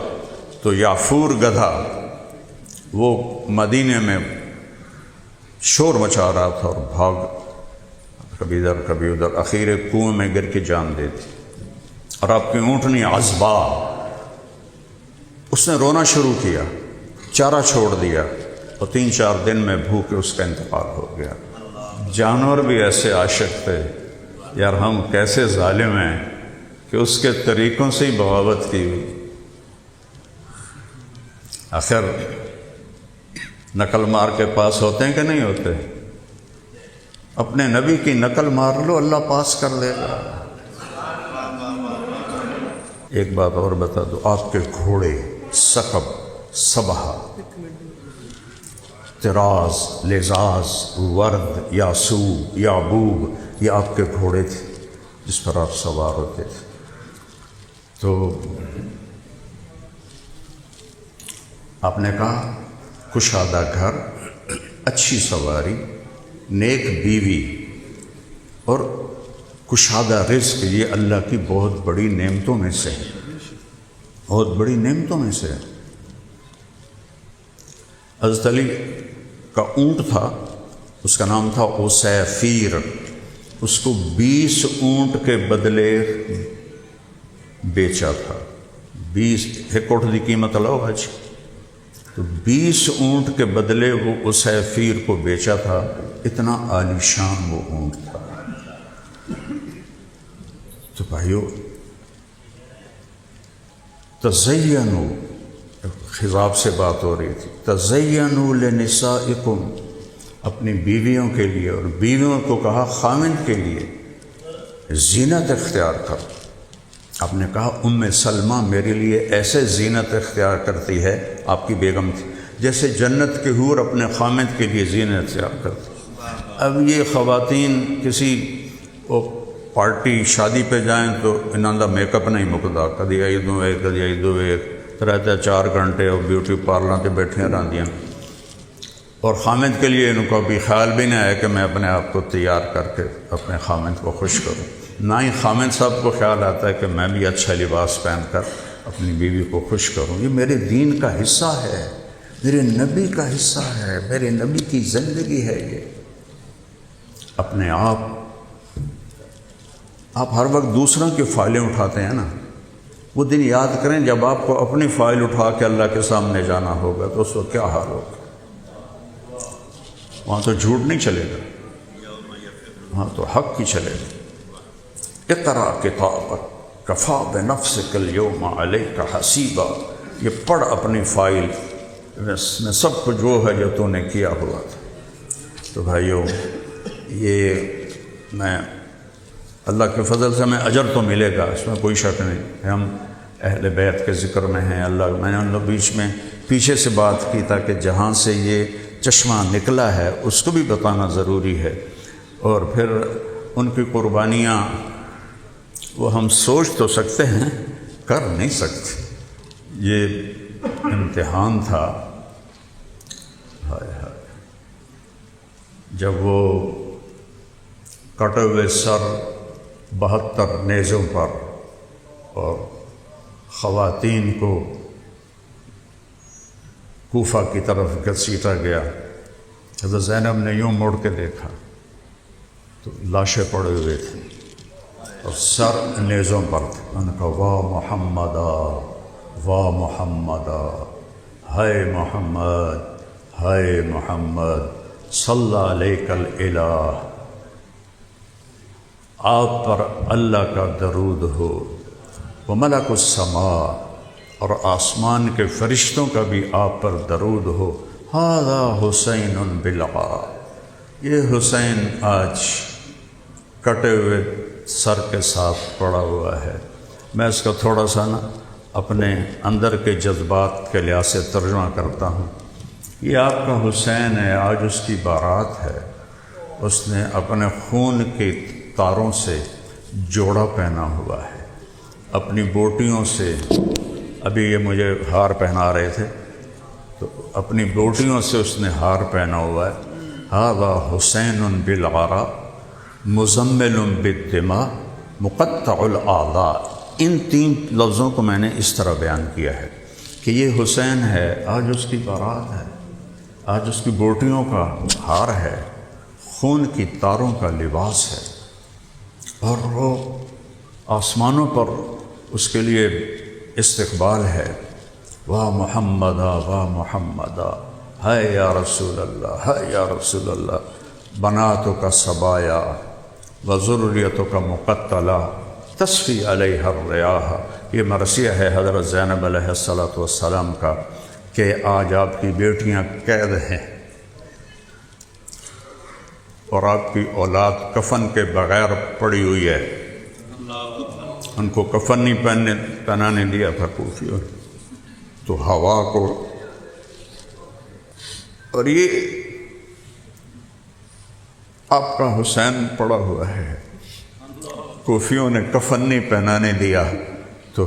Speaker 1: تو یافور گدھا وہ مدینے میں شور مچا رہا تھا اور بھاگ کبھی ادھر کبھی ادھر، اخیر کنویں میں گر کے جان دے دی۔ اور آپ کی اونٹنی عزبا، اس نے رونا شروع کیا، چارہ چھوڑ دیا اور 3-4 دن میں بھوکے اس کا انتقال ہو گیا۔ جانور بھی ایسے عاشق تھے، یار ہم کیسے ظالم ہیں کہ اس کے طریقوں سے ہی بغاوت کی ہوئی۔ آخر نقل مار کے پاس ہوتے ہیں کہ نہیں ہوتے؟ اپنے نبی کی نقل مار لو، اللہ پاس کر لے گا۔ ایک بات اور بتا دو، آپ کے گھوڑے سقب، صبح، طراز، لزاز، ورد، یاسو، یعبوب، یہ آپ کے گھوڑے تھے جس پر آپ سوار ہوتے تھے۔ تو آپ نے کہا کشادہ گھر، اچھی سواری، نیک بیوی اور کشادہ رزق، یہ اللہ کی بہت بڑی نعمتوں میں سے ہے، بہت بڑی نعمتوں میں سے ہے۔ حضرت علی کا اونٹ تھا، اس کا نام تھا اسیفیر، اس کو 20 اونٹ کے بدلے بیچا تھا۔ 20 ایک اونٹ کی قیمت لو آج، تو 20 اونٹ کے بدلے وہ اسیفیر کو بیچا تھا۔ اتنا عالیشان وہ اونٹ تھا۔ تو بھائیو، تزینوا، خضاب سے بات ہو رہی تھی، تزینوا لنسائکم، اپنی بیویوں کے لیے، اور بیویوں کو کہا خامند کے لیے زینت اختیار کر۔ آپ نے کہا ام سلمہ میرے لیے ایسے زینت اختیار کرتی ہے، آپ کی بیگم تھی، جیسے جنت کے حور اپنے خامند کے لیے زینت اختیار کرتی۔ اب یہ خواتین کسی پارٹی شادی پہ جائیں تو انہاں دا میک اپ نہیں مکدا، کدی ایدوں ایک کدی ایدوں ایک، رہتا 4 گھنٹے اور بیوٹی پارلر تے بیٹھیاں رہندیاں، اور خامند کے لیے ان کو بھی خیال بھی نہیں ہے کہ میں اپنے آپ کو تیار کر کے اپنے خامند کو خوش کروں۔ نہ ہی خامند صاحب کو خیال آتا ہے کہ میں بھی اچھا لباس پہن کر اپنی بیوی کو خوش کروں۔ یہ میرے دین کا حصہ ہے، میرے نبی کا حصہ ہے، میرے نبی کی زندگی ہے یہ۔ اپنے آپ ہر وقت دوسروں کی فائلیں اٹھاتے ہیں نا، وہ دن یاد کریں جب آپ کو اپنی فائل اٹھا کے اللہ کے سامنے جانا ہوگا تو اس وقت کیا حال ہوگا۔ وہاں تو جھوٹ نہیں چلے گا، وہاں تو حق ہی چلے گا۔ اقرا کتابک کفا بنفسک اليوم علیک حسیبا، یہ پڑھ اپنی فائل، اس میں سب کچھ وہ ہے جو تو نے کیا ہوا تھا۔ تو بھائیوں، یہ میں اللہ کے فضل سے ہمیں اجر تو ملے گا، اس میں کوئی شک نہیں کہ ہم اہل بیت کے ذکر میں ہیں۔ میں نے ان لوگ بیچ میں پیچھے سے بات کی تاکہ جہاں سے یہ چشمہ نکلا ہے اس کو بھی بتانا ضروری ہے، اور پھر ان کی قربانیاں وہ ہم سوچ تو سکتے ہیں، کر نہیں سکتے۔ یہ امتحان تھا، ہائے ہائے، جب وہ کٹے ہوئے سر 72 نیزوں پر اور خواتین کو کوفہ کی طرف گھسیٹا گیا، حضرت زینب نے یوں مڑ کے دیکھا تو لاشیں پڑے ہوئے تھیں اور سر نیزوں پر تھے۔ ان کا واہ محمدا واہ محمدا، ہائے محمد ہائے محمد صلی علیک الالہ، آپ پر اللہ کا درود ہو، وملک السماء، اور آسمان کے فرشتوں کا بھی آپ پر درود ہو۔ ھذا حسین بالعار، یہ حسین آج کٹے ہوئے سر کے ساتھ پڑا ہوا ہے۔ میں اس کا تھوڑا سا اپنے اندر کے جذبات کے لحاظ سے ترجمہ کرتا ہوں۔ یہ آپ کا حسین ہے، آج اس کی بارات ہے، اس نے اپنے خون کے تاروں سے جوڑا پہنا ہوا ہے، اپنی بوٹیوں سے، ابھی یہ مجھے ہار پہنا رہے تھے تو اپنی بوٹیوں سے اس نے ہار پہنا ہوا ہے۔ ھذا حسین بالعرا مزمل بالدماء مقطع الاعضاء، ان 3 لفظوں کو میں نے اس طرح بیان کیا ہے کہ یہ حسین ہے، آج اس کی بارات ہے، آج اس کی بوٹیوں کا ہار ہے، خون کی تاروں کا لباس ہے، اور وہ آسمانوں پر اس کے لیے استقبال ہے۔ واہ محمدا واہ محمدا، ہے یا رسول اللہ ہے یا رسول اللہ، بناتوں کا سبایا وذریتوں کا مقتلہ تصفی علیہ الریاح۔ یہ مرثیہ ہے حضرت زینب علیہ السلام کا کہ آج آپ کی بیٹیاں قید ہیں اور آپ کی اولاد کفن کے بغیر پڑی ہوئی ہے، ان کو کفن نہیں پہنانے دیا تھا کوفیوں، تو ہوا کو، اور یہ آپ کا حسین پڑا ہوا ہے، کوفیوں نے کفن نہیں پہنانے دیا تو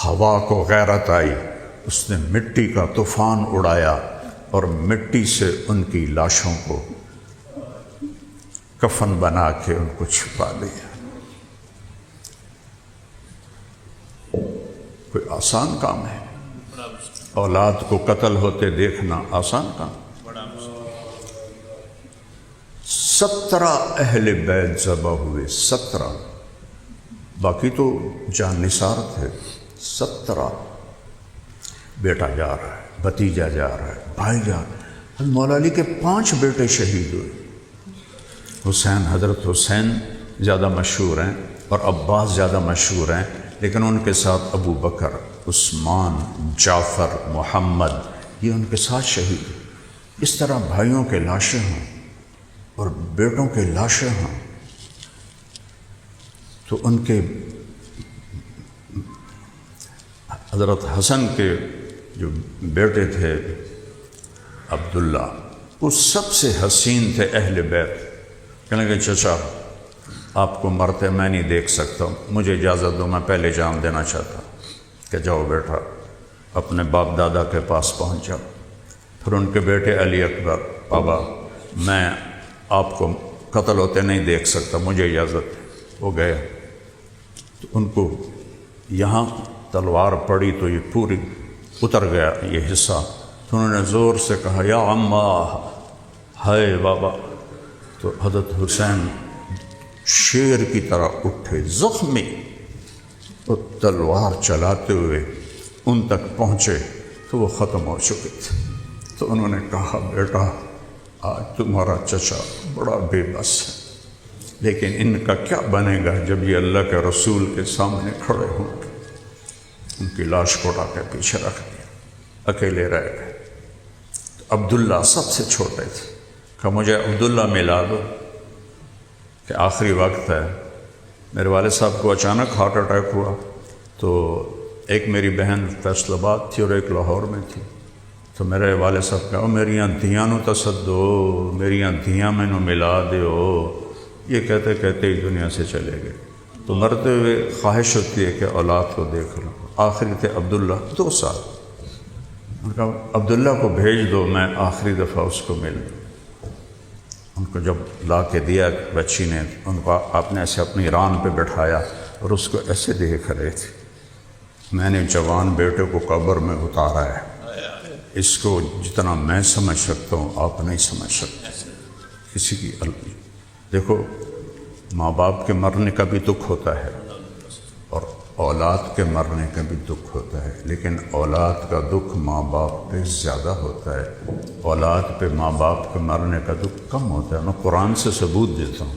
Speaker 1: ہوا کو غیرت آئی، اس نے مٹی کا طوفان اڑایا اور مٹی سے ان کی لاشوں کو کفن بنا کے ان کو چھپا دیا۔ کوئی آسان کام ہے؟ اولاد کو قتل ہوتے دیکھنا آسان کام؟ 17 اہل بیت ذبح ہوئے، 17، باقی تو جان نثار تھے۔ 17، بیٹا جا رہا ہے، بھتیجا جا رہا ہے، بھائی جا رہا ہے۔ حضرت مولا علی کے 5 بیٹے شہید ہوئے۔ حضرت حسین زیادہ مشہور ہیں اور عباس زیادہ مشہور ہیں، لیکن ان کے ساتھ ابو بکر، عثمان، جعفر، محمد، یہ ان کے ساتھ شہید ہیں۔ اس طرح بھائیوں کے لاشیں ہوں اور بیٹوں کے لاشیں ہوں تو ان کے، حضرت حسن کے جو بیٹے تھے عبداللہ، وہ سب سے حسین تھے اہل بیت۔ کہنے لگے چچا آپ کو مرتے میں نہیں دیکھ سکتا، مجھے اجازت دو، میں پہلے جان دینا چاہتا ہوں۔ کہ جاؤ بیٹا اپنے باپ دادا کے پاس پہنچ جاؤ۔ پھر ان کے بیٹے علی اکبر، بابا میں آپ کو قتل ہوتے نہیں دیکھ سکتا، مجھے اجازت ہے۔ وہ گئے تو ان کو یہاں تلوار پڑی تو یہ پوری اتر گیا یہ حصہ، تو انہوں نے زور سے کہا یا عمّا، ہائے بابا، تو حضرت حسین شیر کی طرح اٹھے زخمی، اور تلوار چلاتے ہوئے ان تک پہنچے تو وہ ختم ہو چکے تھے۔ تو انہوں نے کہا بیٹا آج تمہارا چچا بڑا بے بس ہے، لیکن ان کا کیا بنے گا جب یہ اللہ کے رسول کے سامنے کھڑے ہوں گے۔ ان کی لاش کو اٹھا کے پیچھے رکھ دیا، اکیلے رہ گئے۔ تو عبداللہ سب سے چھوٹے تھے، کہ مجھے عبداللہ ملا دو کہ آخری وقت ہے۔ میرے والد صاحب کو اچانک ہارٹ اٹیک ہوا، تو ایک میری بہن فیصل آباد تھی اور ایک لاہور میں تھی۔ تو میرے والد صاحب کہا میریاں دھیاں نو تصدو، میریاں دھیاں میں نو ملا دیو۔ یہ کہتے کہتے ہی دنیا سے چلے گئے۔ تو مرتے ہوئے خواہش ہوتی ہے کہ اولاد کو دیکھ لوں۔ آخری تھے عبداللہ 2 سال۔ ان کا عبداللہ کو بھیج دو، میں آخری دفعہ اس کو مل دوں۔ ان کو جب لا کے دیا بچی نے، ان کو آپ نے ایسے اپنی ران پہ بٹھایا اور اس کو ایسے دیکھ رہے تھے، میں نے جوان بیٹے کو قبر میں اتارا ہے، اس کو جتنا میں سمجھ سکتا ہوں آپ نہیں سمجھ سکتے۔ کسی کی دیکھو، ماں باپ کے مرنے کا بھی دکھ ہوتا ہے اور اولاد کے مرنے کا بھی دکھ ہوتا ہے، لیکن اولاد کا دکھ ماں باپ پہ زیادہ ہوتا ہے، اولاد پہ ماں باپ کے مرنے کا دکھ کم ہوتا ہے۔ میں قرآن سے ثبوت دیتا ہوں۔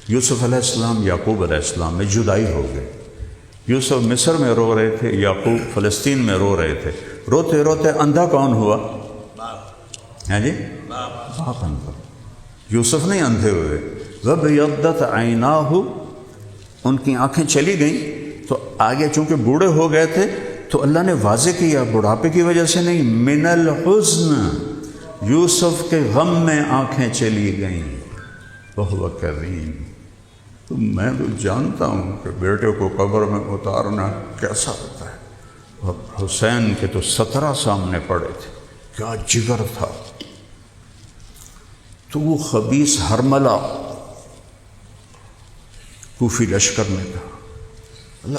Speaker 1: یوسف علیہ السلام یعقوب علیہ السلام میں جدائی ہو گئی۔ یوسف مصر میں رو رہے تھے، یعقوب فلسطین میں رو رہے تھے۔ روتے روتے اندھا کون ہوا؟ ہیں جی؟ باپ اندھا۔ یوسف نہیں اندھے ہوئے۔ وَبْيَضَّتْ عَيْنَاهُ، ان کی آنکھیں چلی گئیں۔ تو آگے چونکہ بوڑھے ہو گئے تھے تو اللہ نے واضح کیا بڑھاپے کی وجہ سے نہیں، من الحزن، یوسف کے غم میں آنکھیں چلی گئیں۔ وَهُوَ كَظِيمٌ۔ تو میں تو جانتا ہوں کہ بیٹے کو قبر میں اتارنا کیسا ہوتا ہے، اور حسین کے تو 17 سامنے پڑے تھے، کیا جگر تھا۔ تو وہ خبیث ہرملہ کوفی لشکر نے کہا،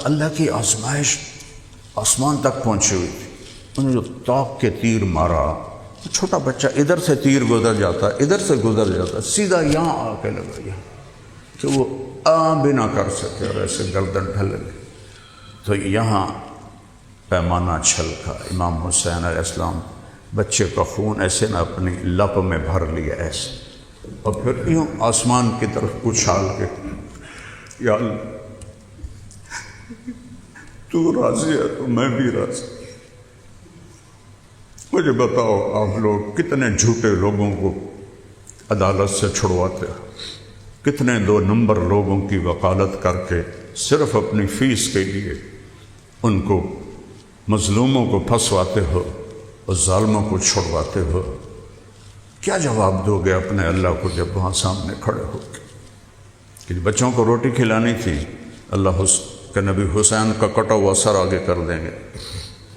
Speaker 1: اللہ کی آزمائش آسمان تک پہنچی ہوئی تھی۔ انہوں نے جو طاق کے تیر مارا، چھوٹا بچہ ادھر سے تیر گزر جاتا، ادھر سے گزر جاتا، سیدھا یہاں آ کے لگا یہاں، کہ وہ آ بھی نہ کر سکے اور ایسے گردن ڈھل گئے۔ تو یہاں پیمانہ چھلکا۔ امام حسین علیہ السلام بچے کا خون ایسے نہ اپنی لپ میں بھر لیا ایسے، اور پھر یوں آسمان کی طرف اچھال کے، یا اللہ تو راضی ہے تو میں بھی راضی۔ مجھے بتاؤ آپ لوگ کتنے جھوٹے لوگوں کو عدالت سے چھڑواتے ہو، کتنے 2 نمبر لوگوں کی وکالت کر کے صرف اپنی فیس کے لیے ان کو مظلوموں کو پھنسواتے ہو اور ظالموں کو چھڑواتے ہو۔ کیا جواب دو گے اپنے اللہ کو جب وہاں سامنے کھڑے ہو کے کہ بچوں کو روٹی کھلانی تھی، اللہ کہ نبی حسین کا کٹا ہوا سر آگے کر دیں گے،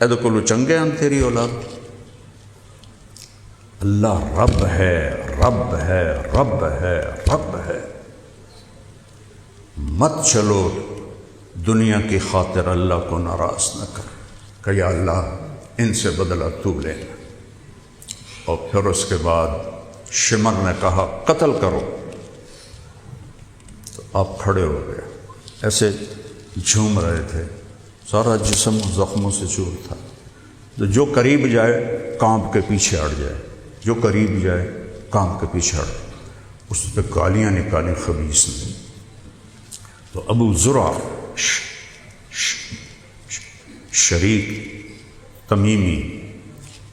Speaker 1: اے کلو چنگے ہیں تیری اولاد۔ اللہ رب ہے، رب ہے، رب ہے، رب ہے۔ مت چلو دنیا کی خاطر اللہ کو ناراض نہ کر کہ یا اللہ ان سے بدلہ تو لینا۔ اور پھر اس کے بعد شمر نے کہا قتل کرو، تو آپ کھڑے ہو گئے، ایسے جھوم رہے تھے، سارا جسم زخموں سے چور تھا۔ تو جو قریب جائے کانپ کے پیچھے ہٹ جائے، جو قریب جائے کانپ کے پیچھے ہٹ جائے۔ اس پہ گالیاں نکالی خبیث نے۔ تو ابو زرع شریک تمیمی،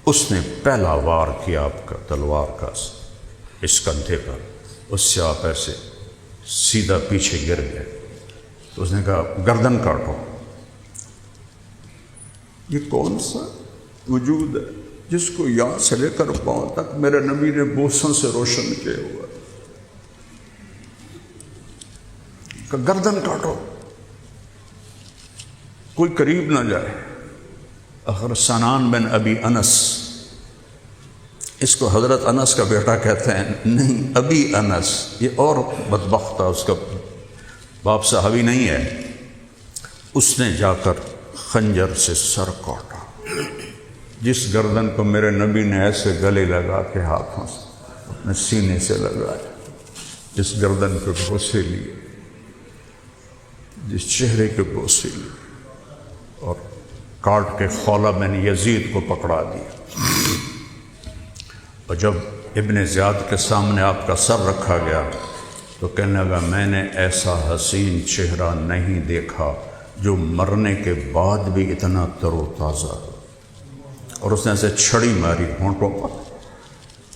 Speaker 1: اس نے پہلا وار کیا آپ کا تلوار کا اس کندھے پر، اس سے آپ ایسے سیدھا پیچھے گر گئے۔ تو اس نے کہا گردن کاٹو۔ یہ کون سا وجود ہے جس کو یہاں سے لے کر پاؤں تک میرے نبی نے بوسوں سے روشن کیا ہوا ہے؟ کہ گردن کاٹو، کوئی قریب نہ جائے۔ اخر سنان بن ابی انس، اس کو حضرت انس کا بیٹا کہتے ہیں، نہیں ابی انس، یہ اور بدبخت تھا، اس کا باپ صحابی نہیں ہے۔ اس نے جا کر خنجر سے سر کاٹا، جس گردن کو میرے نبی نے ایسے گلے لگا کے ہاتھوں سے اپنے سینے سے لگایا، جس گردن کے بوسے لیے، جس چہرے کے بوسے لیے، اور کاٹ کے خولہ بن یزید کو پکڑا دیا۔ اور جب ابن زیاد کے سامنے آپ کا سر رکھا گیا تو کہنے لگا میں نے ایسا حسین چہرہ نہیں دیکھا جو مرنے کے بعد بھی اتنا تر و تازہ ہو۔ اور اس نے ایسے چھڑی ماری ہونٹوں پر،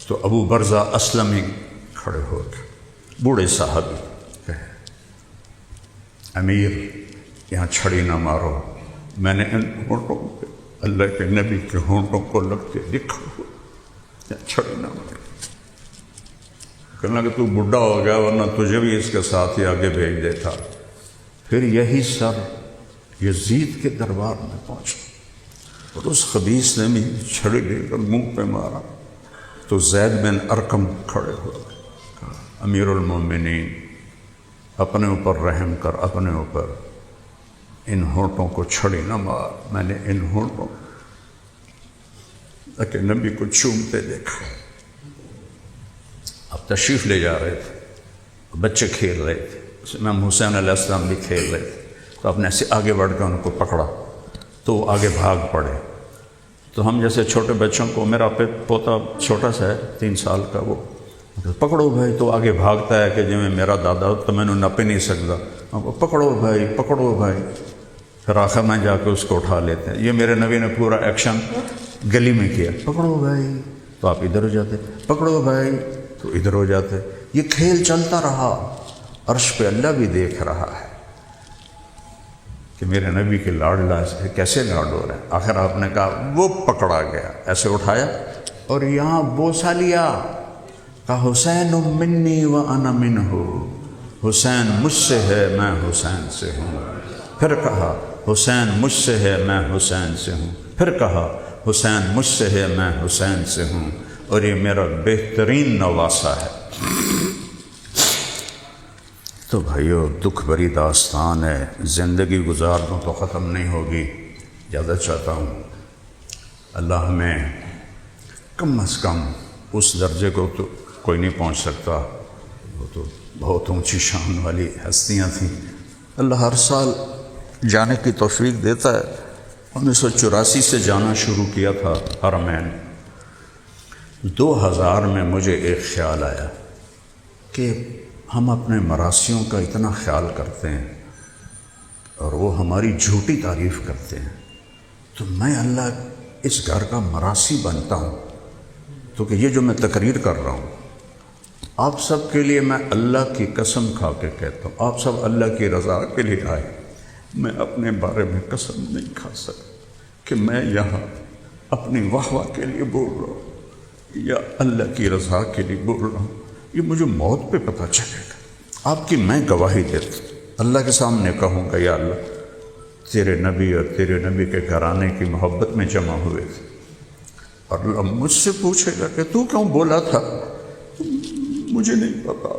Speaker 1: تو ابو برزہ اسلمی کھڑے ہو گئے، بوڑھے صحابی، کہے امیر یہاں چھڑی نہ مارو، میں نے ان ہونٹوں پہ اللہ کے نبی کے ہونٹوں کو لگتے دیکھا ہوا، یہاں چھڑی نہ مارو۔ کہنا کہ تو بڈھا ہو گیا ورنہ تجھے بھی اس کے ساتھ ہی آگے بھیج دیتا۔ پھر یہی سر یزید کے دربار میں پہنچا اور اس خبیث نے بھی چھڑی لے کر منہ پہ مارا تو زید بن ارقم کھڑے ہو گئے، کہا امیر المومنین اپنے اوپر رحم کر، اپنے اوپر، ان ہونٹوں کو چھڑی نہ مار، میں نے ان ہونٹوں کہ نبی کو چومتے دیکھا۔ اب تشریف لے جا رہے تھے، بچے کھیل رہے تھے، امام حسین علیہ السلام بھی کھیل رہے تھے، تو آپ نے ایسے آگے بڑھ کے ان کو پکڑا تو وہ آگے بھاگ پڑے۔ تو ہم جیسے چھوٹے بچوں کو، میرا پوتا چھوٹا سا ہے 3 سال کا، وہ پکڑو بھائی، تو آگے بھاگتا ہے کہ جی میں میرا دادا تو میں نے نپ ہی نہیں سکتا، پکڑو بھائی پکڑو بھائی، پھر آخر میں جا کے اس کو اٹھا لیتے ہیں۔ یہ میرے نبی نے پورا ایکشن گلی میں کیا، پکڑو بھائی تو آپ ادھر ہو جاتے، پکڑو بھائی تو ادھر ہو جاتے۔ یہ کھیل چلتا رہا، عرش پہ اللہ بھی دیکھ رہا ہے کہ میرے نبی کے لاڈلا سے کیسے لاڈ ہو رہے ہیں۔ آخر آپ نے کہا، وہ پکڑا گیا، ایسے اٹھایا اور یہاں بوسا لیا، کہا حسین منی و انا منہ، حسین مجھ سے ہے میں حسین سے ہوں۔ پھر کہا حسین مجھ سے ہے میں حسین سے ہوں۔ پھر کہا حسین مجھ سے ہے میں حسین سے ہوں، اور یہ میرا بہترین نواسا ہے۔ تو بھائیو دکھ بھری داستان ہے، زندگی گزار دوں تو ختم نہیں ہوگی۔ زیادہ چاہتا ہوں اللہ ہمیں کم از کم اس درجے کو تو کوئی نہیں پہنچ سکتا، وہ تو بہت اونچی شان والی ہستیاں تھیں۔ اللہ ہر سال جانے کی توفیق دیتا ہے۔ 1984 سے جانا شروع کیا تھا حرمین۔ 2000 میں مجھے ایک خیال آیا کہ ہم اپنے مراسیوں کا اتنا خیال کرتے ہیں اور وہ ہماری جھوٹی تعریف کرتے ہیں، تو میں اللہ اس گھر کا مراسی بنتا ہوں، تو کہ یہ جو میں تقریر کر رہا ہوں آپ سب کے لیے میں اللہ کی قسم کھا کے کہتا ہوں، آپ سب اللہ کی رضا کے لیے آئے، میں اپنے بارے میں قسم نہیں کھا سکتا کہ میں یہاں اپنی واہ واہ کے لیے بول رہا ہوں یا اللہ کی رضا کے لیے بول رہا ہوں۔ یہ مجھے موت پہ پتہ چلے گا۔ آپ کی میں گواہی دیتا اللہ کے سامنے کہوں گا، یا اللہ تیرے نبی اور تیرے نبی کے گھرانے کی محبت میں جمع ہوئے تھے، اور اللہ مجھ سے پوچھے گا کہ تو کیوں بولا تھا؟ مجھے نہیں پتا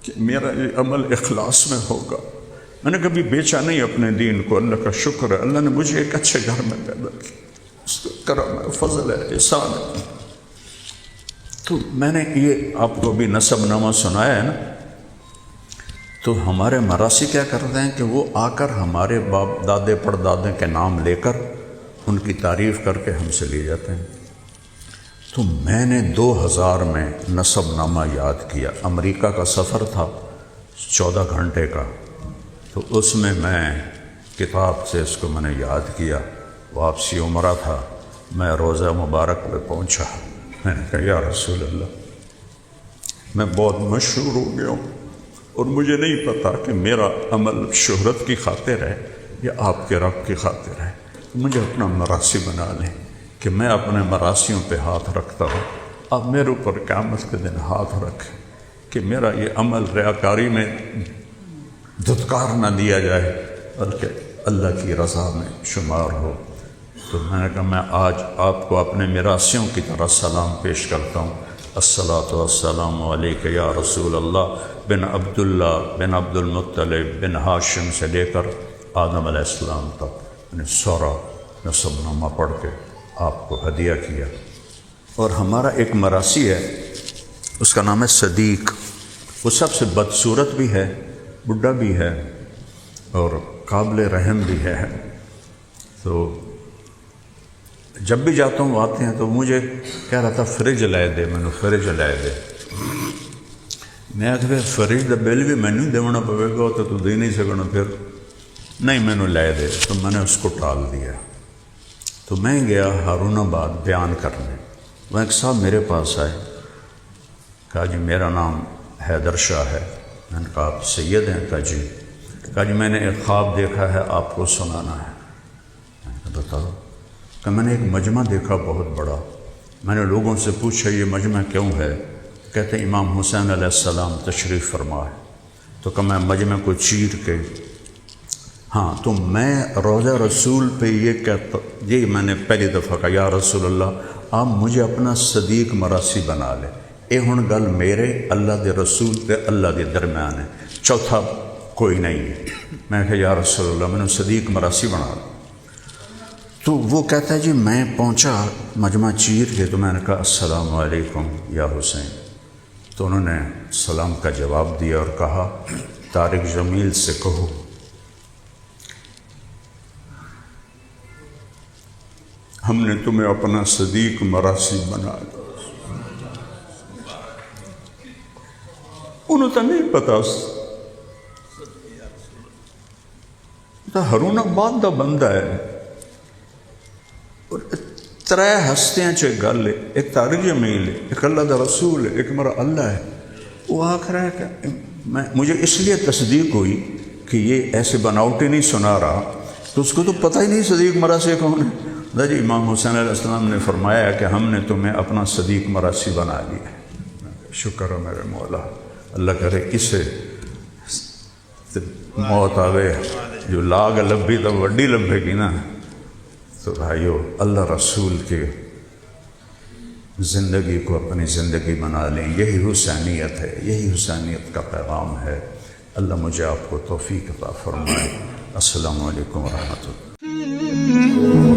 Speaker 1: کہ میرا یہ عمل اخلاص میں ہوگا۔ میں نے کبھی بیچا نہیں اپنے دین کو، اللہ کا شکر ہے، اللہ نے مجھے ایک اچھے گھر میں پیدا کیا، اس کا کرم ہے، فضل ہے، احسان ہے۔ تو میں نے یہ آپ کو بھی نسب نامہ سنایا ہے نا، تو ہمارے مراسی کیا کرتے ہیں کہ وہ آ کر ہمارے باپ دادے پردادے کے نام لے کر ان کی تعریف کر کے ہم سے لے جاتے ہیں۔ تو میں نے 2000 میں نسب نامہ یاد کیا، امریکہ کا سفر تھا 14 گھنٹے کا، تو اس میں کتاب سے اس کو میں نے یاد کیا۔ واپسی عمرہ تھا، میں روضہ مبارک پہ پہنچا، میں نے کہا یا رسول اللہ میں بہت مشہور ہو گیا ہوں اور مجھے نہیں پتا کہ میرا عمل شہرت کی خاطر ہے یا آپ کے رب کی خاطر ہے، مجھے اپنا مراسی بنا لیں کہ میں اپنے مراسیوں پہ ہاتھ رکھتا ہوں، آپ میرے اوپر قیامت کے دن ہاتھ رکھیں کہ میرا یہ عمل ریاکاری میں دھتکار نہ دیا جائے بلکہ اللہ کی رضا میں شمار ہو۔ تو میں نے کہا میں آج آپ کو اپنے مراسیوں کی طرح سلام پیش کرتا ہوں، الصلاۃ والسلام علیک یا رسول اللہ، بن عبداللہ بن عبد المطلب بن ہاشم سے لے کر آدم علیہ السلام تک، میں نے سورا نسب نامہ پڑھ کے آپ کو ہدیہ کیا۔ اور ہمارا ایک مراسی ہے، اس کا نام ہے صدیق، وہ سب سے بدصورت بھی ہے، بڈھا بھی ہے اور قابل رحم بھی ہے۔ تو جب بھی جاتا ہوں آتے ہیں تو مجھے کہہ رہا تھا فریج لائے دے، میں نے فریج لائے دے۔ میں کہ فریج کا بل بھی مینو ہی دینا پوے گا، تو دے نہیں سکنا، پھر نہیں مینو لائے دے، تو میں نے اس کو ٹال دیا۔ تو میں گیا ہارون آباد بیان کرنے، وہ ایک صاحب میرے پاس آئے، کہا جی میرا نام حیدر شاہ ہے۔ میں نے کہا آپ سید ہیں؟ کہا جی میں نے ایک خواب دیکھا ہے، آپ کو سنانا ہے۔ میں نے کہا بتاؤ۔ کہ میں نے ایک مجمع دیکھا بہت بڑا، میں نے لوگوں سے پوچھا یہ مجمع کیوں ہے؟ کہتے ہیں امام حسین علیہ السلام تشریف فرما ہے۔ تو کہ میں مجمع کو چیر کے، ہاں تو میں روضہ رسول پہ یہ میں نے پہلی دفعہ کہا یا رسول اللہ آپ مجھے اپنا صدیق مراسی بنا لیں، اے ہن گل میرے اللہ دے رسول تے اللہ دے درمیان ہے، چوتھا کوئی نہیں ہے۔ میں کہا یا رسول اللہ میں نے صدیق مراسی بنا لیں۔ تو وہ کہتا ہے جی میں پہنچا مجمع چیر کے، تو میں نے کہا السلام علیکم یا حسین۔ تو انہوں نے سلام کا جواب دیا اور کہا طارق جمیل سے کہو ہم نے تمہیں اپنا صدیق مراسی بنا دیا۔ انہوں تو نہیں پتا، تو ہارون آباد دا بندہ ہے، ترے ہستیاں چ گل ہے، ایک طارق جمیل ہے، ایک اللہ دا رسول ہے، ایک میرا اللہ ہے۔ وہ آخر ہے کہ مجھے اس لیے تصدیق ہوئی کہ یہ ایسے بناوٹی نہیں سنا رہا، تو اس کو تو پتہ ہی نہیں صدیق مراسی کون ہے۔ جی امام حسین علیہ السلام نے فرمایا کہ ہم نے تمہیں اپنا صدیق مراسی بنا لیا۔ شکر ہے میرے مولا، اللہ کرے کسے موت آوے جو لاگ لبھی تو وڈی لبھے گی نا۔ تو بھائیو اللہ رسول کے زندگی کو اپنی زندگی بنا لیں، یہی حسینیت ہے، یہی حسینیت کا پیغام ہے۔ اللہ مجھے آپ کو توفیق عطا فرمائے۔ السلام علیکم ورحمۃ اللہ۔